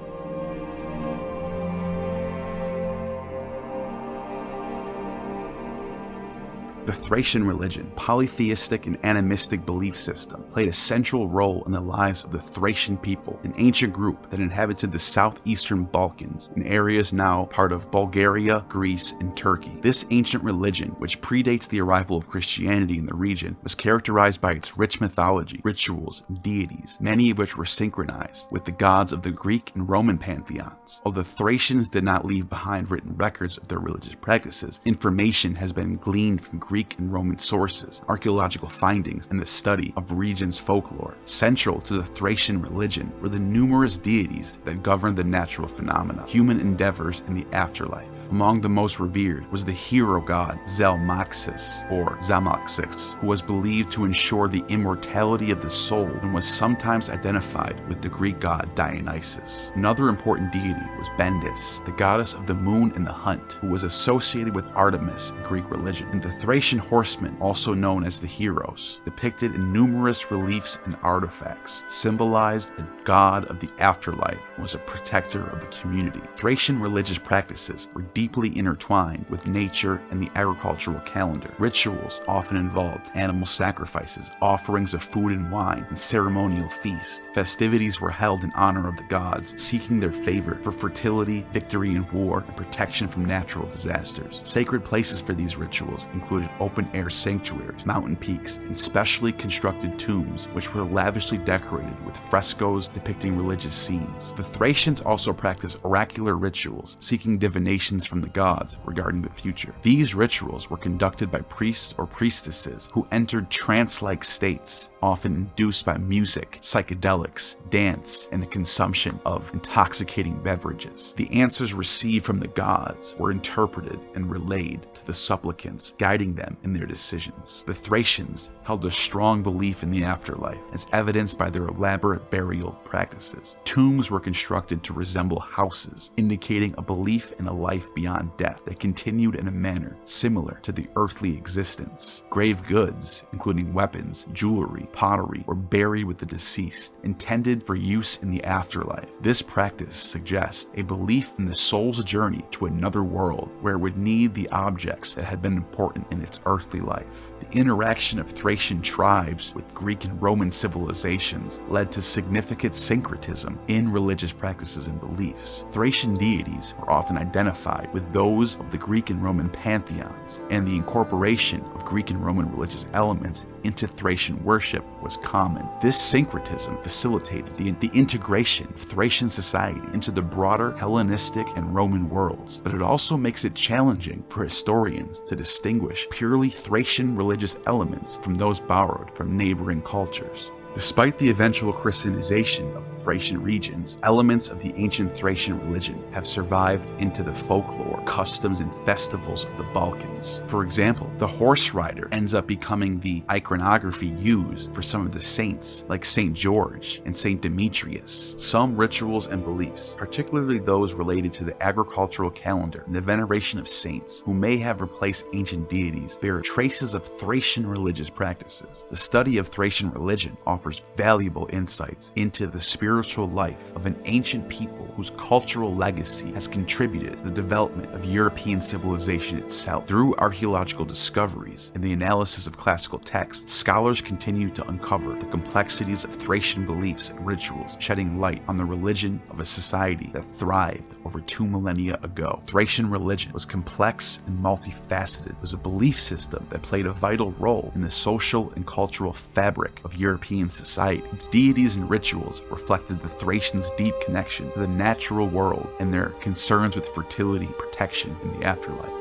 The Thracian religion, polytheistic and animistic belief system, played a central role in the lives of the Thracian people, an ancient group that inhabited the southeastern Balkans in areas now part of Bulgaria, Greece, and Turkey. This ancient religion, which predates the arrival of Christianity in the region, was characterized by its rich mythology, rituals, and deities, many of which were synchronized with the gods of the Greek and Roman pantheons. Although the Thracians did not leave behind written records of their religious practices, information has been gleaned from Greek and Roman sources, archaeological findings, and the study of regions' folklore. Central to the Thracian religion were the numerous deities that governed the natural phenomena, human endeavors, and the afterlife. Among the most revered was the hero god Zelmaxis, or Zamaxis, who was believed to ensure the immortality of the soul and was sometimes identified with the Greek god Dionysus. Another important deity was Bendis, the goddess of the moon and the hunt, who was associated with Artemis in Greek religion. And the Thracian horsemen, also known as the heroes, depicted in numerous reliefs and artifacts, symbolized a god of the afterlife and was a protector of the community. Thracian religious practices were deeply intertwined with nature and the agricultural calendar. Rituals often involved animal sacrifices, offerings of food and wine, and ceremonial feasts. Festivities were held in honor of the gods, seeking their favor for fertility, victory in war, and protection from natural disasters. Sacred places for these rituals included open-air sanctuaries, mountain peaks, and specially constructed tombs, which were lavishly decorated with frescoes depicting religious scenes. The Thracians also practiced oracular rituals, seeking divinations from the gods regarding the future. These rituals were conducted by priests or priestesses who entered trance-like states, often induced by music, psychedelics, dance, and the consumption of intoxicating beverages. The answers received from the gods were interpreted and relayed to the supplicants, guiding them in their decisions. The Thracians held a strong belief in the afterlife, as evidenced by their elaborate burial practices. Tombs were constructed to resemble houses, indicating a belief in a life beyond death that continued in a manner similar to the earthly existence. Grave goods, including weapons, jewelry, pottery, were buried with the deceased, intended for use in the afterlife. This practice suggests a belief in the soul's journey to another world where it would need the objects that had been important in its earthly life. The interaction of Thracian tribes with Greek and Roman civilizations led to significant syncretism in religious practices and beliefs. Thracian deities were often identified with those of the Greek and Roman pantheons, and the incorporation of Greek and Roman religious elements into Thracian worship was common. This syncretism facilitated the integration of Thracian society into the broader Hellenistic and Roman worlds, but it also makes it challenging for historians to distinguish purely Thracian religious elements from those borrowed from neighboring cultures. Despite the eventual Christianization of Thracian regions, elements of the ancient Thracian religion have survived into the folklore, customs, and festivals of the Balkans. For example, the horse rider ends up becoming the iconography used for some of the saints, like St. George and St. Demetrius. Some rituals and beliefs, particularly those related to the agricultural calendar and the veneration of saints who may have replaced ancient deities, bear traces of Thracian religious practices. The study of Thracian religion offers valuable insights into the spiritual life of an ancient people whose cultural legacy has contributed to the development of European civilization itself. Through archaeological discoveries and the analysis of classical texts, scholars continue to uncover the complexities of Thracian beliefs and rituals, shedding light on the religion of a society that thrived over 2 millennia ago. Thracian religion was complex and multifaceted. It was a belief system that played a vital role in the social and cultural fabric of European society. Its deities and rituals reflected the Thracians' deep connection to the natural world and their concerns with fertility and protection in the afterlife.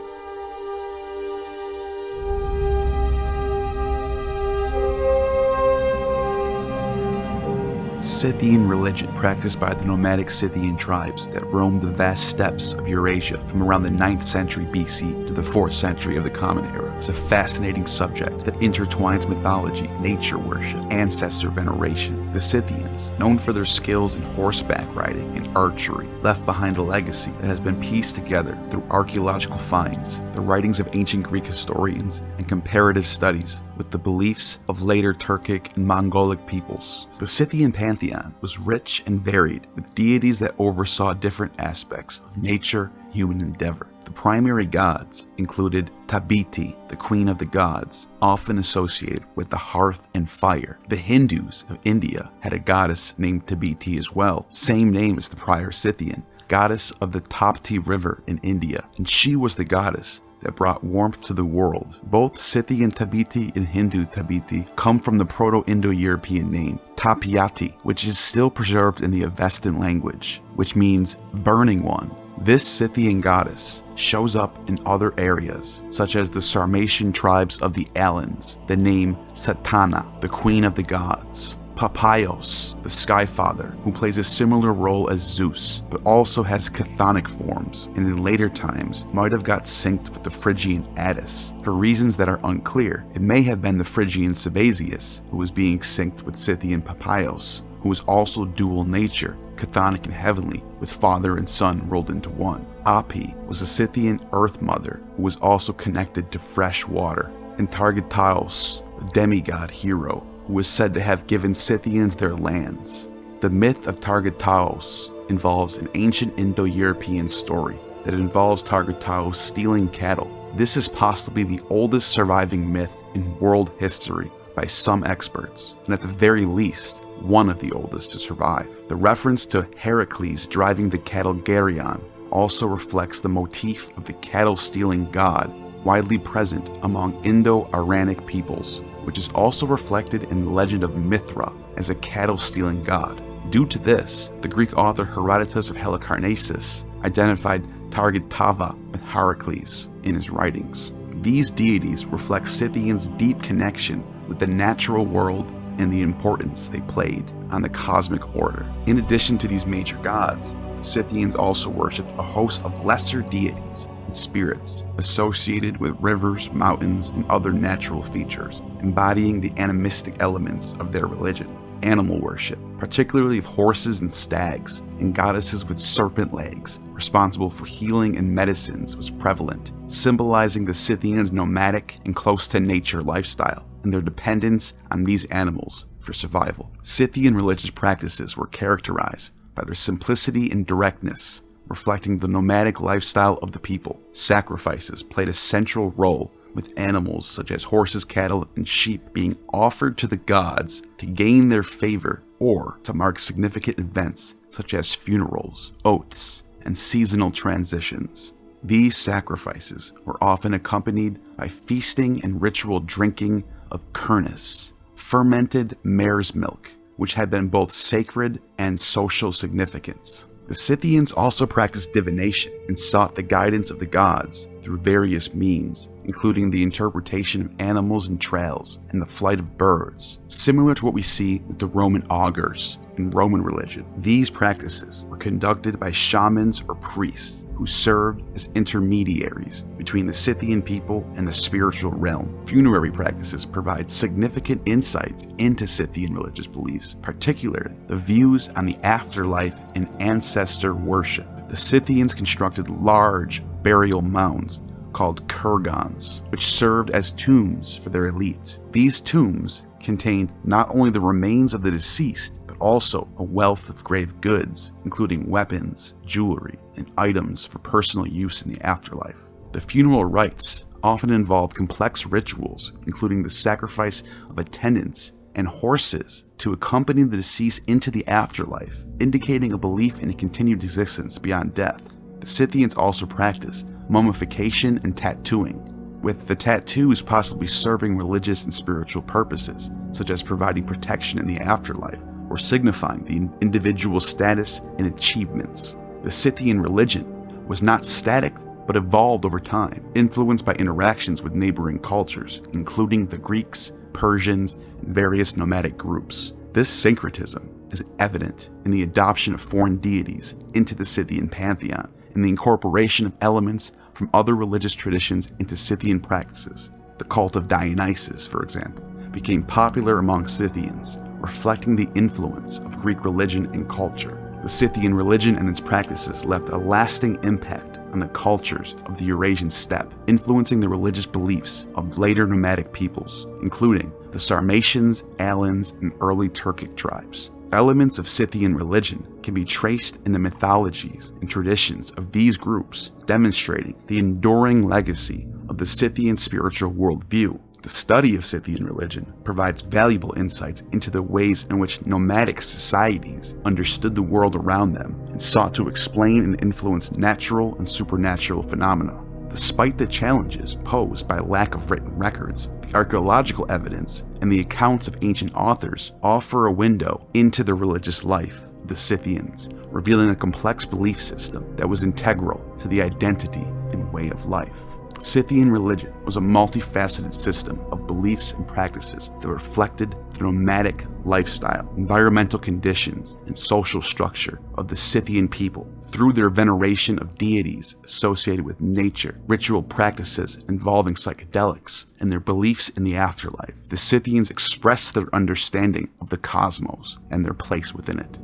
Scythian religion, practiced by the nomadic Scythian tribes that roamed the vast steppes of Eurasia from around the 9th century BC to the 4th century of the Common Era, is a fascinating subject that intertwines mythology, nature worship, ancestor veneration. The Scythians, known for their skills in horseback riding and archery, left behind a legacy that has been pieced together through archaeological finds, the writings of ancient Greek historians, and comparative studies with the beliefs of later Turkic and Mongolic peoples. The Scythian pantheon was rich and varied, with deities that oversaw different aspects of nature and human endeavor. The primary gods included Tabiti, the queen of the gods, often associated with the hearth and fire. The Hindus of India had a goddess named Tabiti as well, same name as the prior Scythian, goddess of the Tapti River in India, and she was the goddess that brought warmth to the world. Both Scythian Tabiti and Hindu Tabiti come from the Proto-Indo-European name Tapiati, which is still preserved in the Avestan language, which means burning one. This Scythian goddess shows up in other areas, such as the Sarmatian tribes of the Alans, the name Satana, the queen of the gods. Papaios, the Sky Father, who plays a similar role as Zeus, but also has chthonic forms, and in later times might have got synced with the Phrygian Attis. For reasons that are unclear, it may have been the Phrygian Sabazius who was being synced with Scythian Papaios, who was also dual nature, chthonic and heavenly, with father and son rolled into one. Api was a Scythian earth mother who was also connected to fresh water, and Targetaos, the demigod hero, who was said to have given Scythians their lands. The myth of Targetaos involves an ancient Indo-European story that involves Targetaos stealing cattle. This is possibly the oldest surviving myth in world history by some experts, and at the very least, one of the oldest to survive. The reference to Heracles driving the cattle Geryon also reflects the motif of the cattle-stealing god widely present among Indo-Aryanic peoples, which is also reflected in the legend of Mithra as a cattle-stealing god. Due to this, the Greek author Herodotus of Halicarnassus identified Targetava with Heracles in his writings. These deities reflect Scythians' deep connection with the natural world and the importance they played on the cosmic order. In addition to these major gods, the Scythians also worshipped a host of lesser deities and spirits associated with rivers, mountains, and other natural features, embodying the animistic elements of their religion. Animal worship, particularly of horses and stags, and goddesses with serpent legs, responsible for healing and medicines, was prevalent, symbolizing the Scythians' nomadic and close-to-nature lifestyle and their dependence on these animals for survival. Scythian religious practices were characterized by their simplicity and directness, reflecting the nomadic lifestyle of the people. Sacrifices played a central role, with animals such as horses, cattle, and sheep being offered to the gods to gain their favor or to mark significant events such as funerals, oaths, and seasonal transitions. These sacrifices were often accompanied by feasting and ritual drinking of kurnis, fermented mare's milk, which had been both sacred and social significance. The Scythians also practiced divination and sought the guidance of the gods through various means, including the interpretation of animals and trails and the flight of birds, similar to what we see with the Roman augurs in Roman religion. These practices were conducted by shamans or priests who served as intermediaries between the Scythian people and the spiritual realm. Funerary practices provide significant insights into Scythian religious beliefs, particularly the views on the afterlife and ancestor worship. The Scythians constructed large burial mounds called kurgans, which served as tombs for their elite. These tombs contained not only the remains of the deceased, but also a wealth of grave goods, including weapons, jewelry, and items for personal use in the afterlife. The funeral rites often involved complex rituals, including the sacrifice of attendants and horses to accompany the deceased into the afterlife, indicating a belief in a continued existence beyond death. The Scythians also practiced mummification and tattooing, with the tattoos possibly serving religious and spiritual purposes, such as providing protection in the afterlife or signifying the individual's status and achievements. The Scythian religion was not static but evolved over time, influenced by interactions with neighboring cultures, including the Greeks, Persians, and various nomadic groups. This syncretism is evident in the adoption of foreign deities into the Scythian pantheon and the incorporation of elements from other religious traditions into Scythian practices. The cult of Dionysus, for example, became popular among Scythians, reflecting the influence of Greek religion and culture. The Scythian religion and its practices left a lasting impact on the cultures of the Eurasian steppe, influencing the religious beliefs of later nomadic peoples, including the Sarmatians, Alans, and early Turkic tribes. Elements of Scythian religion can be traced in the mythologies and traditions of these groups, demonstrating the enduring legacy of the Scythian spiritual worldview. The study of Scythian religion provides valuable insights into the ways in which nomadic societies understood the world around them and sought to explain and influence natural and supernatural phenomena. Despite the challenges posed by lack of written records, the archaeological evidence and the accounts of ancient authors offer a window into the religious life of the Scythians, revealing a complex belief system that was integral to the identity and way of life. Scythian religion was a multifaceted system of beliefs and practices that reflected the nomadic lifestyle, environmental conditions, and social structure of the Scythian people. Through their veneration of deities associated with nature, ritual practices involving psychedelics, and their beliefs in the afterlife, the Scythians expressed their understanding of the cosmos and their place within it.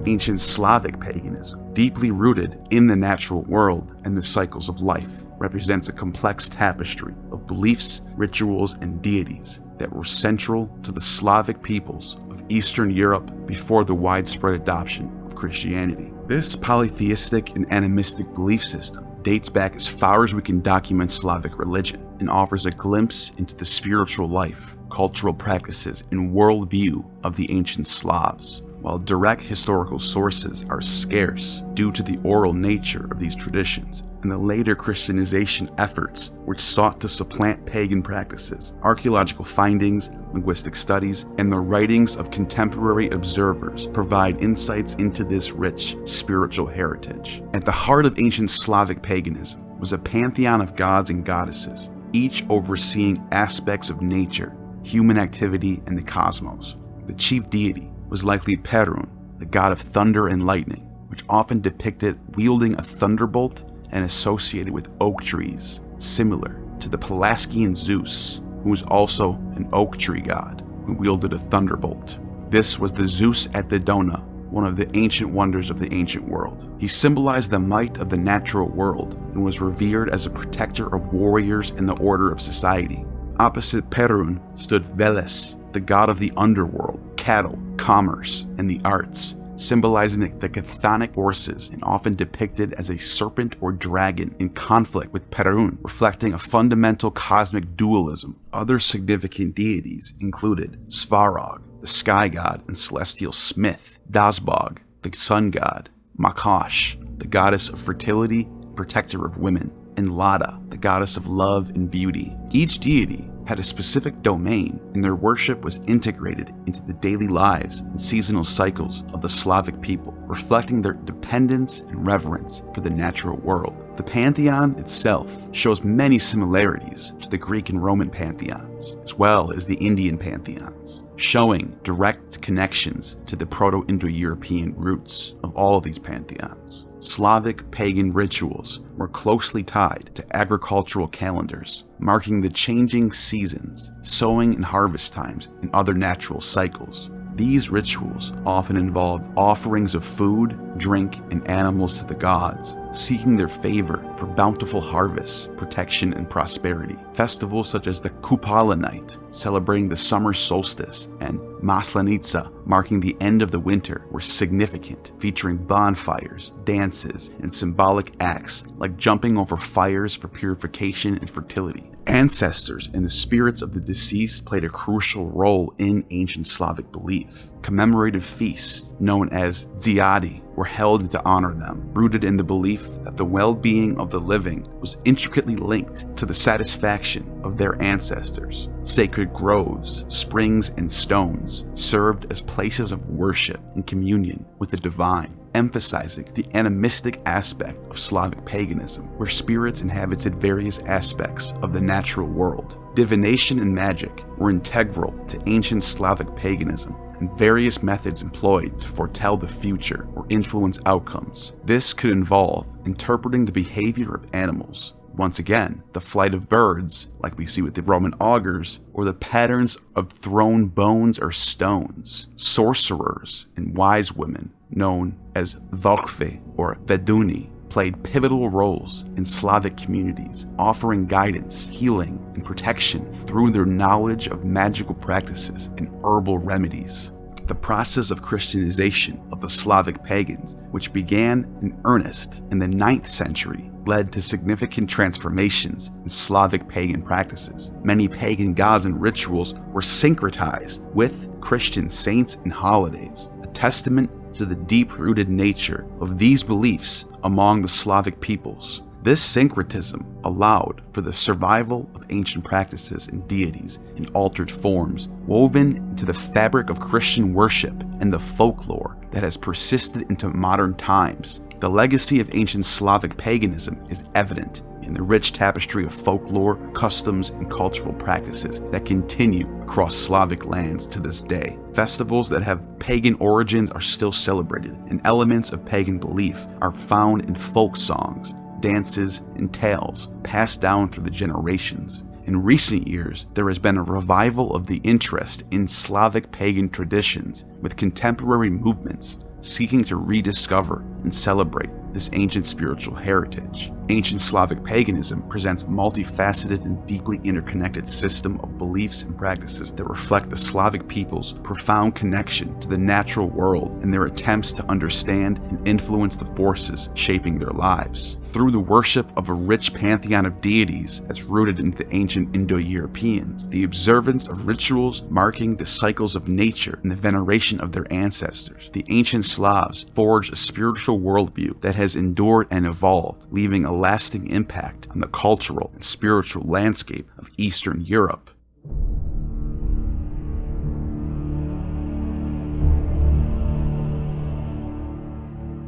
Ancient Slavic paganism, deeply rooted in the natural world and the cycles of life, represents a complex tapestry of beliefs, rituals, and deities that were central to the Slavic peoples of Eastern Europe before the widespread adoption of Christianity. This polytheistic and animistic belief system dates back as far as we can document Slavic religion and offers a glimpse into the spiritual life, cultural practices, and worldview of the ancient Slavs. While direct historical sources are scarce due to the oral nature of these traditions and the later Christianization efforts which sought to supplant pagan practices, archaeological findings, linguistic studies, and the writings of contemporary observers provide insights into this rich spiritual heritage. At the heart of ancient Slavic paganism was a pantheon of gods and goddesses, each overseeing aspects of nature, human activity, and the cosmos. The chief deity was likely Perun, the god of thunder and lightning, which often depicted wielding a thunderbolt and associated with oak trees, similar to the Pelasgian Zeus, who was also an oak tree god who wielded a thunderbolt. This was the Zeus at Dodona, one of the ancient wonders of the ancient world. He symbolized the might of the natural world and was revered as a protector of warriors and the order of society. Opposite Perun stood Veles, the god of the underworld, cattle, commerce, and the arts, symbolizing the chthonic forces and often depicted as a serpent or dragon in conflict with Perun, reflecting a fundamental cosmic dualism. Other significant deities included Svarog, the sky god and celestial smith, Dasbog, the sun god, Makash, the goddess of fertility, protector of women, and Lada, the goddess of love and beauty. Each deity had a specific domain, and their worship was integrated into the daily lives and seasonal cycles of the Slavic people, reflecting their dependence and reverence for the natural world. The pantheon itself shows many similarities to the Greek and Roman pantheons, as well as the Indian pantheons, showing direct connections to the Proto-Indo-European roots of all of these pantheons. Slavic pagan rituals were closely tied to agricultural calendars, marking the changing seasons, sowing and harvest times, and other natural cycles. These rituals often involved offerings of food, drink, and animals to the gods, seeking their favor for bountiful harvests, protection, and prosperity. Festivals such as the Kupala Night, celebrating the summer solstice, and Maslenitsa, marking the end of the winter, were significant, featuring bonfires, dances, and symbolic acts like jumping over fires for purification and fertility. Ancestors and the spirits of the deceased played a crucial role in ancient Slavic belief. Commemorative feasts, known as Dziady, were held to honor them, rooted in the belief that the well-being of the living was intricately linked to the satisfaction of their ancestors. Sacred groves, springs, and stones served as places of worship and communion with the divine. emphasizing the animistic aspect of Slavic paganism, where spirits inhabited various aspects of the natural world. Divination and magic were integral to ancient Slavic paganism, and various methods employed to foretell the future or influence outcomes. This could involve interpreting the behavior of animals, once again, the flight of birds, like we see with the Roman augurs, or the patterns of thrown bones or stones. Sorcerers and wise women, known as Volkve or Veduni, played pivotal roles in Slavic communities, offering guidance, healing, and protection through their knowledge of magical practices and herbal remedies. The process of Christianization of the Slavic pagans, which began in earnest in the 9th century, led to significant transformations in Slavic pagan practices. Many pagan gods and rituals were syncretized with Christian saints and holidays, a testament to the deep-rooted nature of these beliefs among the Slavic peoples. This syncretism allowed for the survival of ancient practices and deities in altered forms, woven into the fabric of Christian worship and the folklore that has persisted into modern times. The legacy of ancient Slavic paganism is evident in the rich tapestry of folklore, customs, and cultural practices that continue across Slavic lands to this day. Festivals that have pagan origins are still celebrated, and elements of pagan belief are found in folk songs, dances, and tales passed down through the generations. In recent years, there has been a revival of the interest in Slavic pagan traditions, with contemporary movements seeking to rediscover and celebrate this ancient spiritual heritage. Ancient Slavic paganism presents a multifaceted and deeply interconnected system of beliefs and practices that reflect the Slavic people's profound connection to the natural world and their attempts to understand and influence the forces shaping their lives. Through the worship of a rich pantheon of deities that's rooted in the ancient Indo-Europeans, the observance of rituals marking the cycles of nature and the veneration of their ancestors, the ancient Slavs forged a spiritual worldview that has endured and evolved, leaving a lasting impact on the cultural and spiritual landscape of Eastern Europe.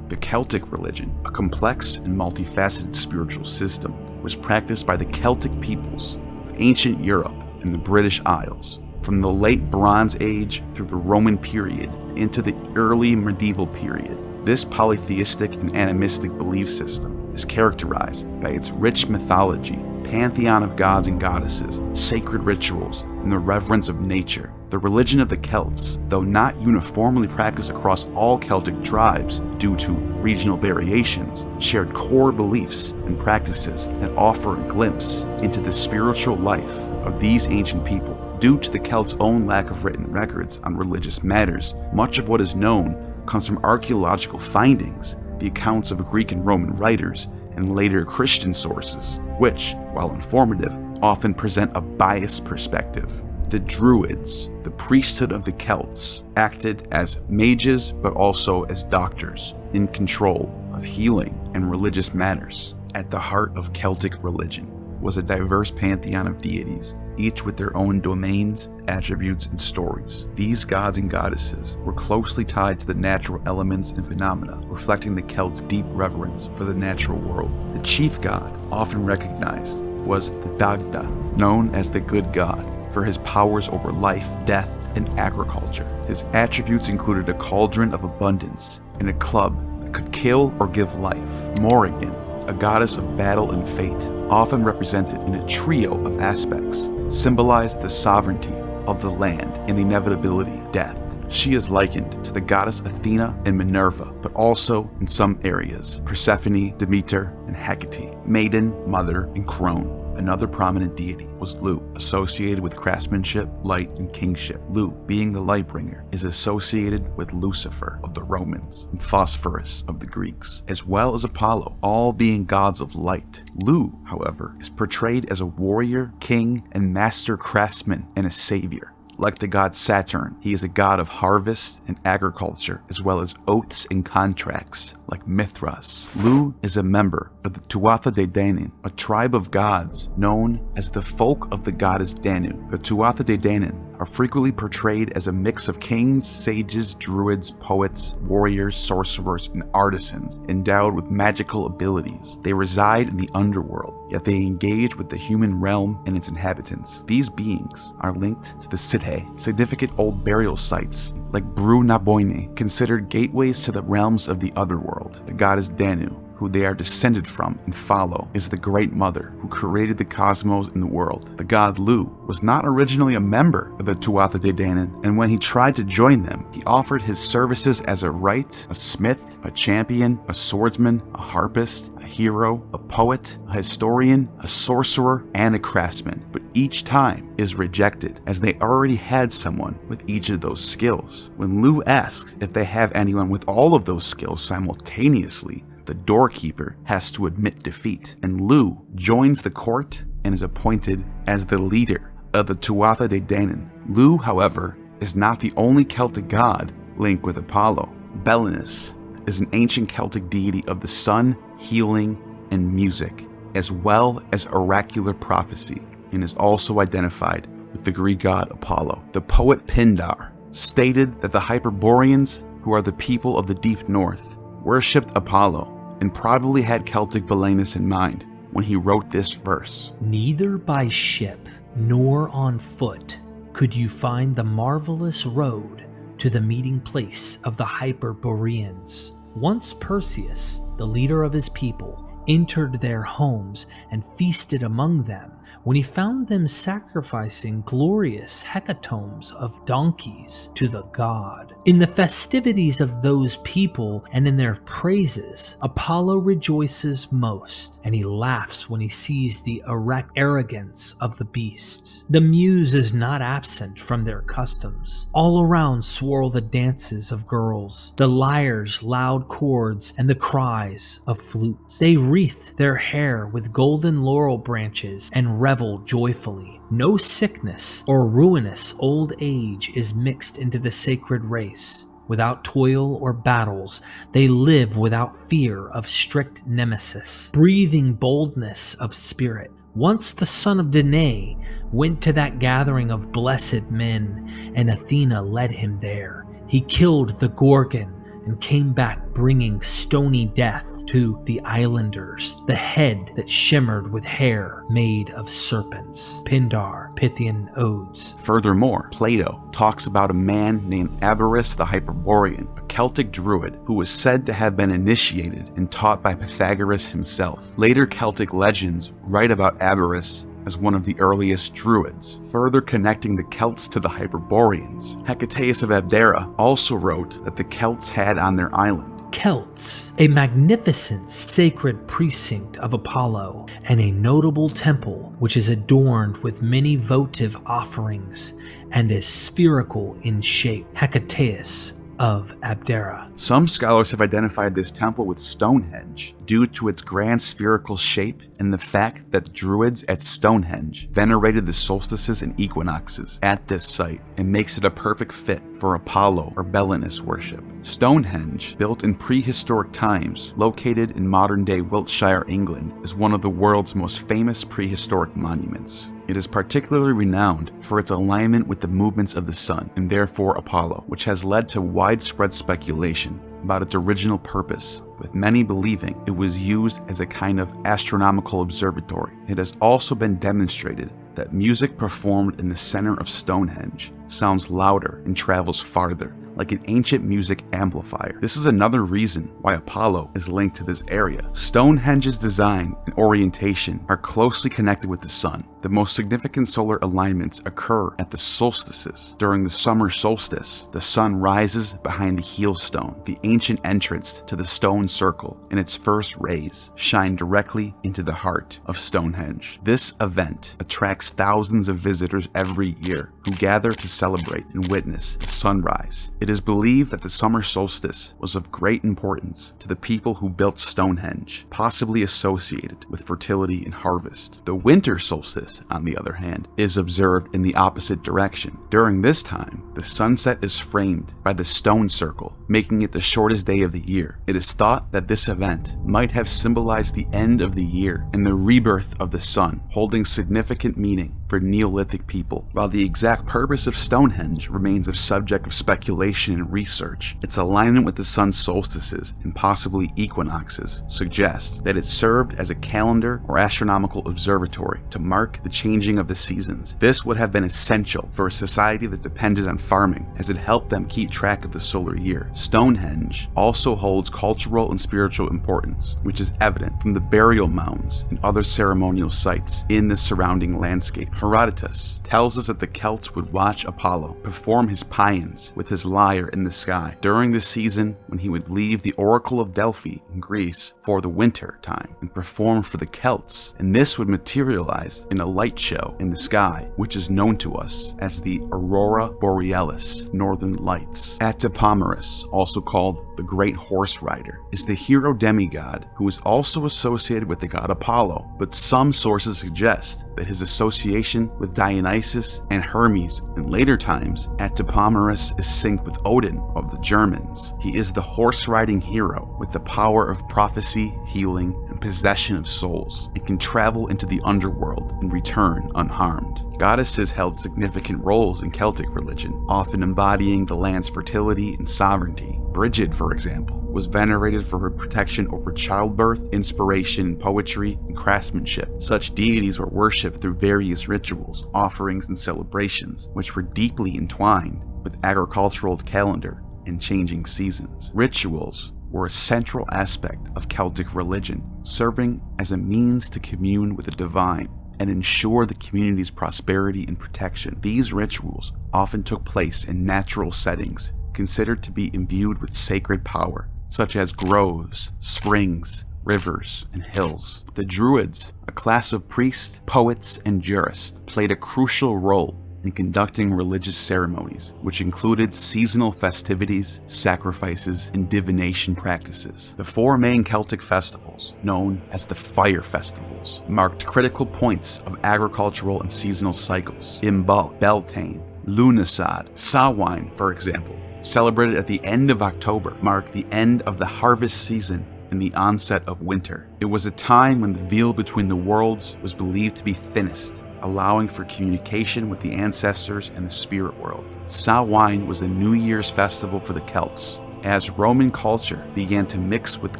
The Celtic religion, a complex and multifaceted spiritual system, was practiced by the Celtic peoples of ancient Europe and the British Isles. From the late Bronze Age through the Roman period into the early medieval period, this polytheistic and animistic belief system is characterized by its rich mythology, pantheon of gods and goddesses, sacred rituals, and the reverence of nature. The religion of the Celts, though not uniformly practiced across all Celtic tribes due to regional variations, shared core beliefs and practices that offer a glimpse into the spiritual life of these ancient people. Due to the Celts' own lack of written records on religious matters, much of what is known comes from archaeological findings, the accounts of Greek and Roman writers, and later Christian sources, which, while informative, often present a biased perspective. The Druids, the priesthood of the Celts, acted as mages but also as doctors, in control of healing and religious matters. At the heart of Celtic religion was a diverse pantheon of deities, each with their own domains, attributes, and stories. These gods and goddesses were closely tied to the natural elements and phenomena, reflecting the Celts' deep reverence for the natural world. The chief god, often recognized, was the Dagda, known as the good god, for his powers over life, death, and agriculture. His attributes included a cauldron of abundance and a club that could kill or give life. Morrigan, a goddess of battle and fate, often represented in a trio of aspects, symbolized the sovereignty of the land and the inevitability of death. She is likened to the goddess Athena and Minerva, but also, in some areas, Persephone, Demeter, and Hecate, maiden, mother, and crone. Another prominent deity was Lu, associated with craftsmanship, light, and kingship. Lu, being the light bringer, is associated with Lucifer of the Romans and Phosphorus of the Greeks, as well as Apollo, all being gods of light. Lu, however, is portrayed as a warrior, king, and master craftsman and a savior. Like the god Saturn, he is a god of harvest and agriculture, as well as oaths and contracts, like Mithras. Lu is a member of the Tuatha De Danann, a tribe of gods known as the folk of the goddess Danu. The Tuatha De Danann are frequently portrayed as a mix of kings, sages, druids, poets, warriors, sorcerers, and artisans endowed with magical abilities. They reside in the underworld, yet they engage with the human realm and its inhabitants. These beings are linked to the Steppe, significant old burial sites like Bru Naboyne, considered gateways to the realms of the otherworld. The goddess Danu, who they are descended from and follow, is the Great Mother who created the cosmos and the world. The god Lu was not originally a member of the Tuatha De Danann, and when he tried to join them, he offered his services as a wright, a smith, a champion, a swordsman, a harpist, a hero, a poet, a historian, a sorcerer, and a craftsman, but each time is rejected, as they already had someone with each of those skills. When Lu asks if they have anyone with all of those skills simultaneously, the doorkeeper has to admit defeat, and Lu joins the court and is appointed as the leader of the Tuatha De Danann. Lu, however, is not the only Celtic god linked with Apollo. Belinus is an ancient Celtic deity of the sun, healing, and music, as well as oracular prophecy, and is also identified with the Greek god Apollo. The poet Pindar stated that the Hyperboreans, who are the people of the deep north, worshipped Apollo and probably had Celtic Belinus in mind when he wrote this verse. Neither by ship nor on foot could you find the marvelous road to the meeting place of the Hyperboreans. Once Perseus, the leader of his people, entered their homes and feasted among them, when he found them sacrificing glorious hecatombs of donkeys to the god. In the festivities of those people and in their praises, Apollo rejoices most, and he laughs when he sees the erect arrogance of the beasts. The muse is not absent from their customs. All around swirl the dances of girls, the lyres' loud chords, and the cries of flutes. They wreath their hair with golden laurel branches and revel joyfully. No sickness or ruinous old age is mixed into the sacred race. Without toil or battles, they live without fear of strict nemesis, breathing boldness of spirit. Once the son of Danae went to that gathering of blessed men, and Athena led him there. He killed the Gorgon and came back bringing stony death to the islanders, the head that shimmered with hair made of serpents. Pindar, Pythian Odes. Furthermore, Plato talks about a man named Abaris the Hyperborean, a Celtic druid who was said to have been initiated and taught by Pythagoras himself. Later Celtic legends write about Abaris as one of the earliest druids, further connecting the Celts to the Hyperboreans. Hecataeus of Abdera also wrote that the Celts had on their island Celts, a magnificent sacred precinct of Apollo, and a notable temple which is adorned with many votive offerings and is spherical in shape. Hecataeus of Abdera. Some scholars have identified this temple with Stonehenge due to its grand spherical shape and the fact that Druids at Stonehenge venerated the solstices and equinoxes at this site, and makes it a perfect fit for Apollo or Belinus worship. Stonehenge, built in prehistoric times, located in modern-day Wiltshire, England, is one of the world's most famous prehistoric monuments. It is particularly renowned for its alignment with the movements of the sun, and therefore Apollo, which has led to widespread speculation about its original purpose, with many believing it was used as a kind of astronomical observatory. It has also been demonstrated that music performed in the center of Stonehenge sounds louder and travels farther, like an ancient music amplifier. This is another reason why Apollo is linked to this area. Stonehenge's design and orientation are closely connected with the sun. The most significant solar alignments occur at the solstices. During the summer solstice, the sun rises behind the heel stone, the ancient entrance to the stone circle, and its first rays shine directly into the heart of Stonehenge. This event attracts thousands of visitors every year who gather to celebrate and witness the sunrise. It is believed that the summer solstice was of great importance to the people who built Stonehenge, possibly associated with fertility and harvest. The winter solstice, on the other hand, is observed in the opposite direction. During this time, the sunset is framed by the stone circle, making it the shortest day of the year. It is thought that this event might have symbolized the end of the year and the rebirth of the sun, holding significant meaning for Neolithic people. While the exact purpose of Stonehenge remains a subject of speculation and research, its alignment with the sun's solstices and possibly equinoxes suggests that it served as a calendar or astronomical observatory to mark the changing of the seasons. This would have been essential for a society that depended on farming, as it helped them keep track of the solar year. Stonehenge also holds cultural and spiritual importance, which is evident from the burial mounds and other ceremonial sites in the surrounding landscape. Herodotus tells us that the Celts would watch Apollo perform his paeans with his lyre in the sky during the season when he would leave the Oracle of Delphi in Greece for the winter time and perform for the Celts, and this would materialize in a light show in the sky, which is known to us as the Aurora Borealis, Northern Lights. Atipomeris, also called the Great Horse Rider, is the hero demigod who is also associated with the god Apollo, but some sources suggest that his association with Dionysus and Hermes in later times, Atipomeris is synced with Odin of the Germans. He is the horse-riding hero with the power of prophecy, healing, and possession of souls, and can travel into the underworld and return unharmed. Goddesses held significant roles in Celtic religion, often embodying the land's fertility and sovereignty. Brigid, for example, was venerated for her protection over childbirth, inspiration, poetry, and craftsmanship. Such deities were worshipped through various rituals, offerings, and celebrations, which were deeply entwined with agricultural calendar and changing seasons. Rituals were a central aspect of Celtic religion, serving as a means to commune with the divine and ensure the community's prosperity and protection. These rituals often took place in natural settings, considered to be imbued with sacred power, such as groves, springs, rivers, and hills. The Druids, a class of priests, poets, and jurists, played a crucial role in conducting religious ceremonies, which included seasonal festivities, sacrifices, and divination practices. The four main Celtic festivals, known as the fire festivals, marked critical points of agricultural and seasonal cycles. Imbolc, Beltane, Lughnasadh, Samhain, for example, celebrated at the end of October, marked the end of the harvest season and the onset of winter. It was a time when the veil between the worlds was believed to be thinnest, allowing for communication with the ancestors and the spirit world. Samhain was a New Year's festival for the Celts. As Roman culture began to mix with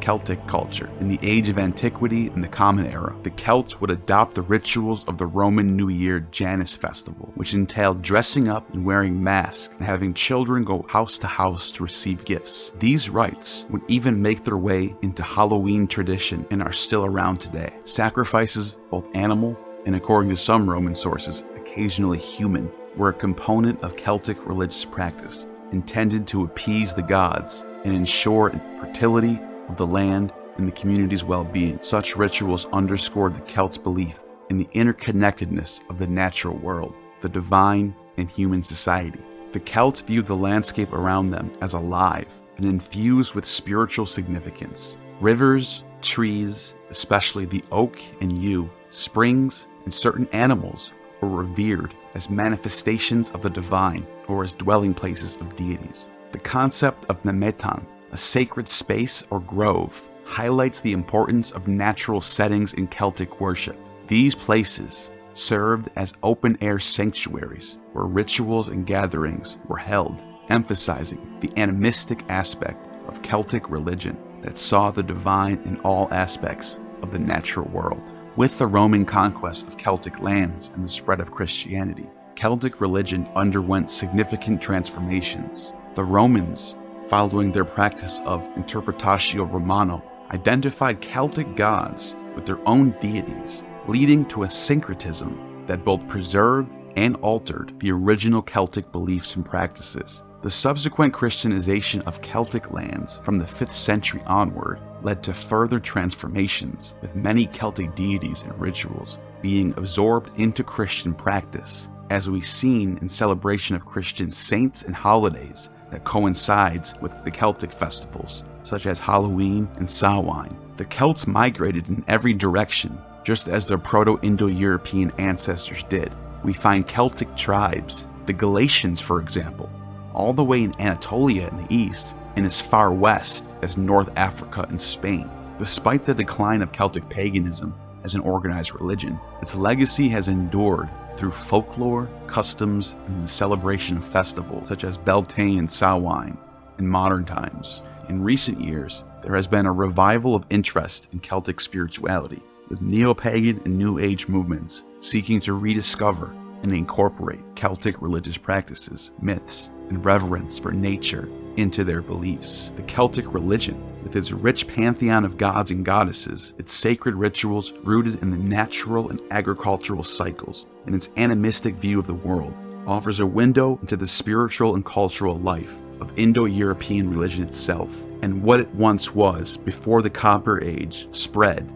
Celtic culture in the age of antiquity and the Common Era, the Celts would adopt the rituals of the Roman New Year Janus festival, which entailed dressing up and wearing masks and having children go house to house to receive gifts. These rites would even make their way into Halloween tradition and are still around today. Sacrifices, both animal and, according to some Roman sources, occasionally human, were a component of Celtic religious practice, intended to appease the gods and ensure fertility of the land and the community's well-being. Such rituals underscored the Celts' belief in the interconnectedness of the natural world, the divine, and human society. The Celts viewed the landscape around them as alive and infused with spiritual significance. Rivers, trees, especially the oak and yew, springs, and certain animals were revered as manifestations of the divine or as dwelling places of deities. The concept of Nemetan, a sacred space or grove, highlights the importance of natural settings in Celtic worship. These places served as open-air sanctuaries where rituals and gatherings were held, emphasizing the animistic aspect of Celtic religion that saw the divine in all aspects of the natural world. With the Roman conquest of Celtic lands and the spread of Christianity, Celtic religion underwent significant transformations. The Romans, following their practice of Interpretatio Romano, identified Celtic gods with their own deities, leading to a syncretism that both preserved and altered the original Celtic beliefs and practices. The subsequent Christianization of Celtic lands from the 5th century onward led to further transformations, with many Celtic deities and rituals being absorbed into Christian practice, as we've seen in celebration of Christian saints and holidays that coincides with the Celtic festivals, such as Halloween and Samhain. The Celts migrated in every direction, just as their Proto-Indo-European ancestors did. We find Celtic tribes, the Galatians for example, all the way in Anatolia in the east and as far west as North Africa and Spain. Despite the decline of Celtic paganism, as an organized religion. Its legacy has endured through folklore, customs, and the celebration of festivals such as Beltane and Samhain in modern times. In recent years, there has been a revival of interest in Celtic spirituality, with neo-pagan and New Age movements seeking to rediscover and incorporate Celtic religious practices, myths, and reverence for nature into their beliefs. The Celtic religion, with its rich pantheon of gods and goddesses, its sacred rituals rooted in the natural and agricultural cycles, and its animistic view of the world, offers a window into the spiritual and cultural life of Indo-European religion itself, and what it once was before the Copper Age spread.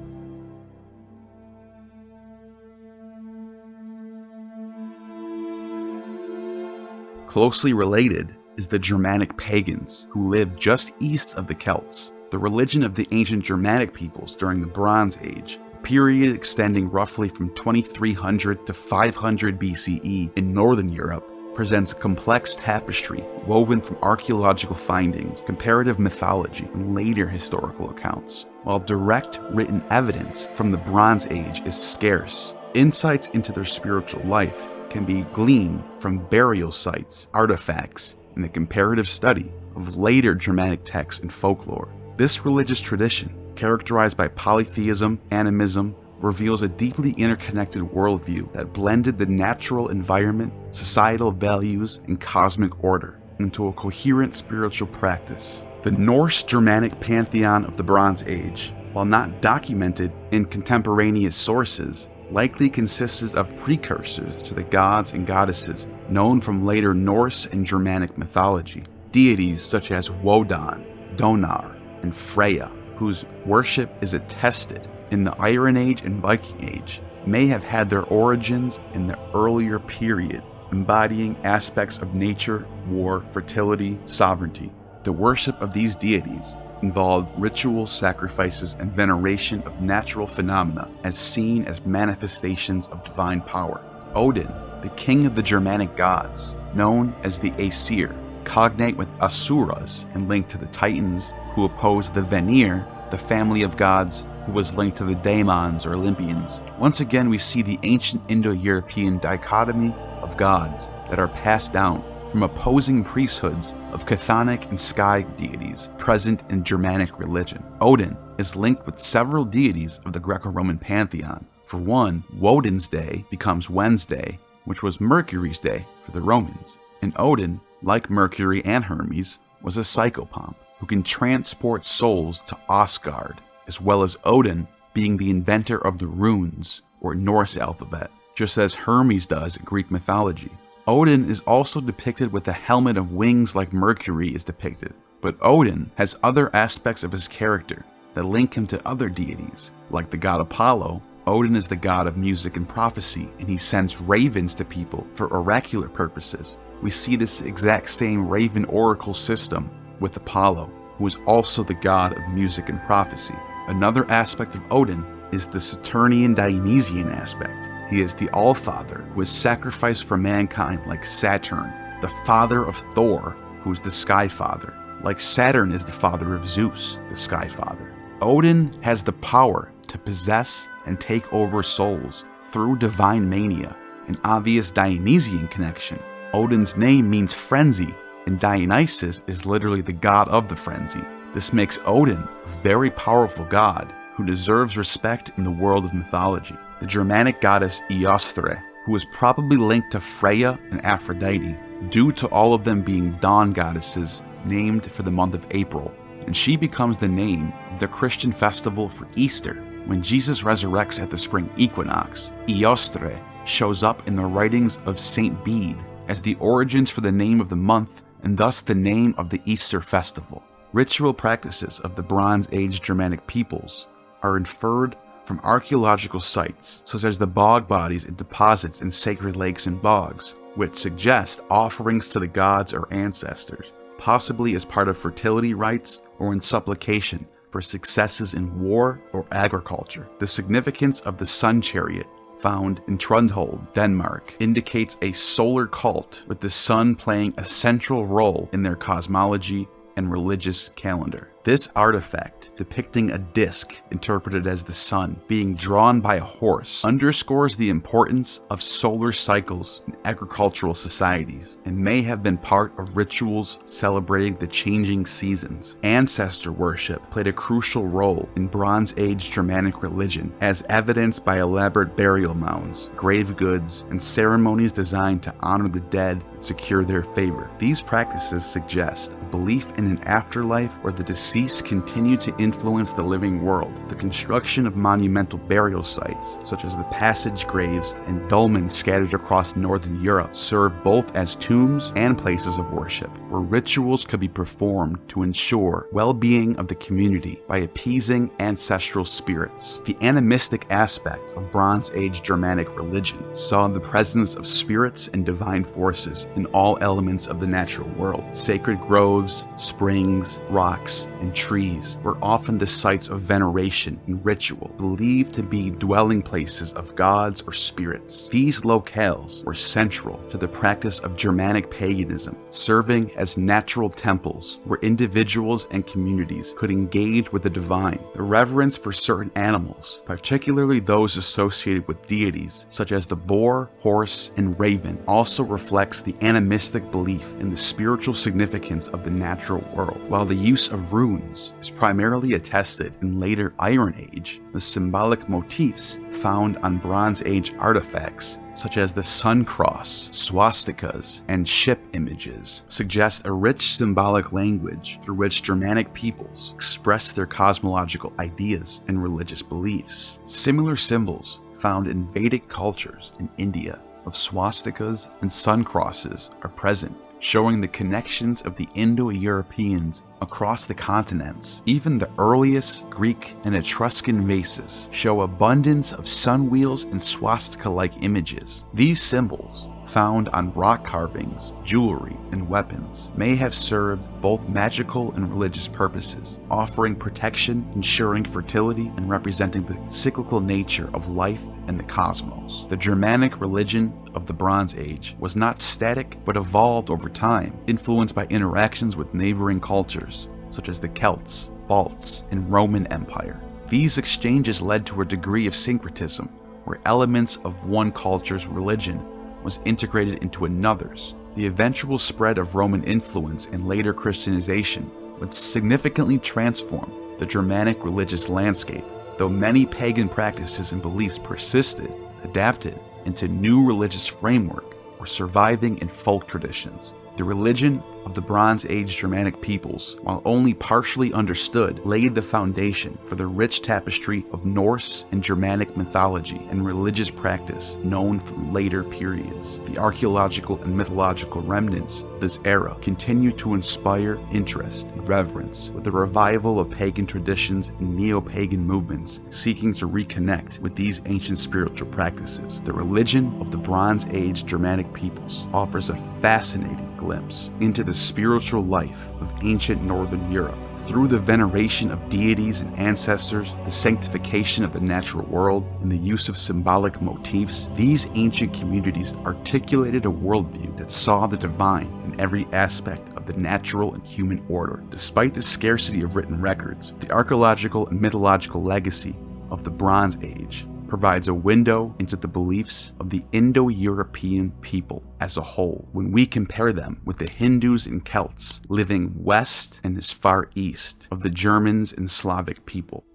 Closely related is the Germanic pagans, who lived just east of the Celts. The religion of the ancient Germanic peoples during the Bronze Age, a period extending roughly from 2300 to 500 BCE in Northern Europe, presents a complex tapestry woven from archaeological findings, comparative mythology, and later historical accounts. While direct written evidence from the Bronze Age is scarce, insights into their spiritual life can be gleaned from burial sites, artifacts, and the comparative study of later Germanic texts and folklore. This religious tradition, characterized by polytheism, animism, reveals a deeply interconnected worldview that blended the natural environment, societal values, and cosmic order into a coherent spiritual practice. The Norse Germanic pantheon of the Bronze Age, while not documented in contemporaneous sources, likely consisted of precursors to the gods and goddesses known from later Norse and Germanic mythology. Deities such as Wodan, Donar, and Freya, whose worship is attested in the Iron Age and Viking Age, may have had their origins in the earlier period, embodying aspects of nature, war, fertility, sovereignty. The worship of these deities involved rituals, sacrifices, and veneration of natural phenomena as seen as manifestations of divine power. Odin, the king of the Germanic gods, known as the Aesir, cognate with Asuras and linked to the Titans, who opposed the Vanir, the family of gods who was linked to the Daemons or Olympians. Once again, we see the ancient Indo-European dichotomy of gods that are passed down from opposing priesthoods of chthonic and sky deities present in Germanic religion. Odin is linked with several deities of the Greco-Roman pantheon. For one, Woden's Day becomes Wednesday, which was Mercury's day for the Romans. And Odin, like Mercury and Hermes, was a psychopomp who can transport souls to Asgard, as well as Odin being the inventor of the runes, or Norse alphabet, just as Hermes does in Greek mythology. Odin is also depicted with a helmet of wings like Mercury is depicted, but Odin has other aspects of his character that link him to other deities. Like the god Apollo, Odin is the god of music and prophecy, and he sends ravens to people for oracular purposes. We see this exact same raven oracle system with Apollo, who is also the god of music and prophecy. Another aspect of Odin is the Saturnian Dionysian aspect. He is the All-Father who is sacrificed for mankind like Saturn, the father of Thor, who is the Sky Father, like Saturn is the father of Zeus, the Sky Father. Odin has the power to possess and take over souls through divine mania, an obvious Dionysian connection. Odin's name means frenzy, and Dionysus is literally the god of the frenzy. This makes Odin a very powerful god who deserves respect in the world of mythology. The Germanic goddess Eostre, who is probably linked to Freya and Aphrodite due to all of them being dawn goddesses named for the month of April, and she becomes the name of the Christian festival for Easter. When Jesus resurrects at the spring equinox, Eostre shows up in the writings of Saint Bede as the origins for the name of the month and thus the name of the Easter festival. Ritual practices of the Bronze Age Germanic peoples are inferred from archaeological sites such as the bog bodies and deposits in sacred lakes and bogs, which suggest offerings to the gods or ancestors, possibly as part of fertility rites or in supplication for successes in war or agriculture. The significance of the sun chariot found in Trundhold, Denmark, indicates a solar cult with the sun playing a central role in their cosmology and religious calendar. This artifact, depicting a disc interpreted as the sun being drawn by a horse, underscores the importance of solar cycles in agricultural societies and may have been part of rituals celebrating the changing seasons. Ancestor worship played a crucial role in Bronze Age Germanic religion, as evidenced by elaborate burial mounds, grave goods, and ceremonies designed to honor the dead and secure their favor. These practices suggest a belief in an afterlife where the deceased continue to influence the living world. The construction of monumental burial sites, such as the passage graves and dolmens scattered across northern Europe, serve both as tombs and places of worship, where rituals could be performed to ensure well-being of the community by appeasing ancestral spirits. The animistic aspect of Bronze Age Germanic religion saw the presence of spirits and divine forces in all elements of the natural world. Sacred groves, springs, rocks, and trees were often the sites of veneration and ritual, believed to be dwelling places of gods or spirits. These locales were central to the practice of Germanic paganism, serving as natural temples where individuals and communities could engage with the divine. The reverence for certain animals, particularly those associated with deities such as the boar, horse, and raven, also reflects the animistic belief in the spiritual significance of the natural world. While the use of runes is primarily attested in later Iron Age, the symbolic motifs found on Bronze Age artifacts such as the sun cross, swastikas, and ship images, suggest a rich symbolic language through which Germanic peoples express their cosmological ideas and religious beliefs. Similar symbols found in Vedic cultures in India of swastikas and sun crosses are present, showing the connections of the Indo-Europeans across the continents. Even the earliest Greek and Etruscan vases show abundance of sun wheels and swastika-like images. These symbols, found on rock carvings, jewelry, and weapons, may have served both magical and religious purposes, offering protection, ensuring fertility, and representing the cyclical nature of life and the cosmos. The Germanic religion of the Bronze Age was not static but evolved over time, influenced by interactions with neighboring cultures such as the Celts, Balts, and Roman Empire. These exchanges led to a degree of syncretism, where elements of one culture's religion was integrated into another's. The eventual spread of Roman influence and later Christianization would significantly transform the Germanic religious landscape, though many pagan practices and beliefs persisted, adapted into new religious framework, or surviving in folk traditions. The religion of the Bronze Age Germanic peoples, while only partially understood, laid the foundation for the rich tapestry of Norse and Germanic mythology and religious practice known from later periods. The archaeological and mythological remnants of this era continue to inspire interest and reverence, with the revival of pagan traditions and neo-pagan movements seeking to reconnect with these ancient spiritual practices. The religion of the Bronze Age Germanic peoples offers a fascinating glimpse into the spiritual life of ancient Northern Europe. Through the veneration of deities and ancestors, the sanctification of the natural world, and the use of symbolic motifs, these ancient communities articulated a worldview that saw the divine in every aspect of the natural and human order. Despite the scarcity of written records, the archaeological and mythological legacy of the Bronze Age provides a window into the beliefs of the Indo-European people as a whole when we compare them with the Hindus and Celts living west and as far east of the Germans and Slavic people.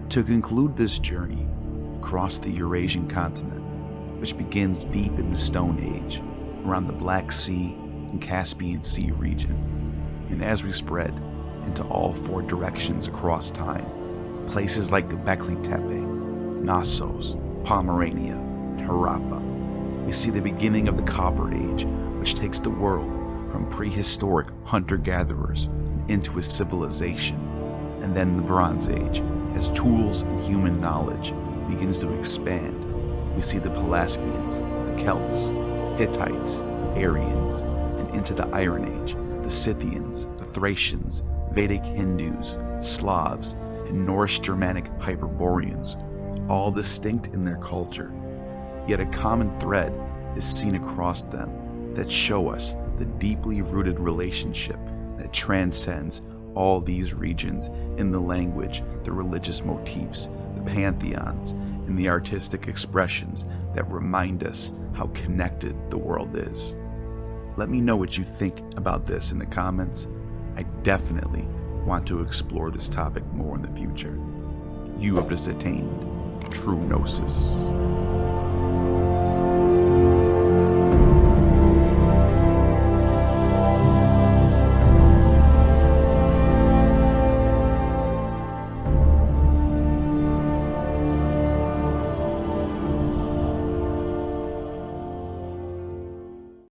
To conclude this journey across the Eurasian continent, which begins deep in the Stone Age, around the Black Sea and Caspian Sea region, and as we spread into all four directions across time, places like Göbekli Tepe, Knossos, Pomerania, and Harappa, we see the beginning of the Copper Age, which takes the world from prehistoric hunter-gatherers into a civilization, and then the Bronze Age, as tools and human knowledge begins to expand. We see the Pelasgians, the Celts, Hittites, Aryans, and into the Iron Age, the Scythians, the Thracians, Vedic Hindus, Slavs, and Norse Germanic Hyperboreans, all distinct in their culture, yet a common thread is seen across them that show us the deeply rooted relationship that transcends all these regions in the language, the religious motifs, the pantheons, and the artistic expressions that remind us how connected the world is. Let me know what you think about this in the comments. I definitely want to explore this topic more in the future. You have just attained true gnosis.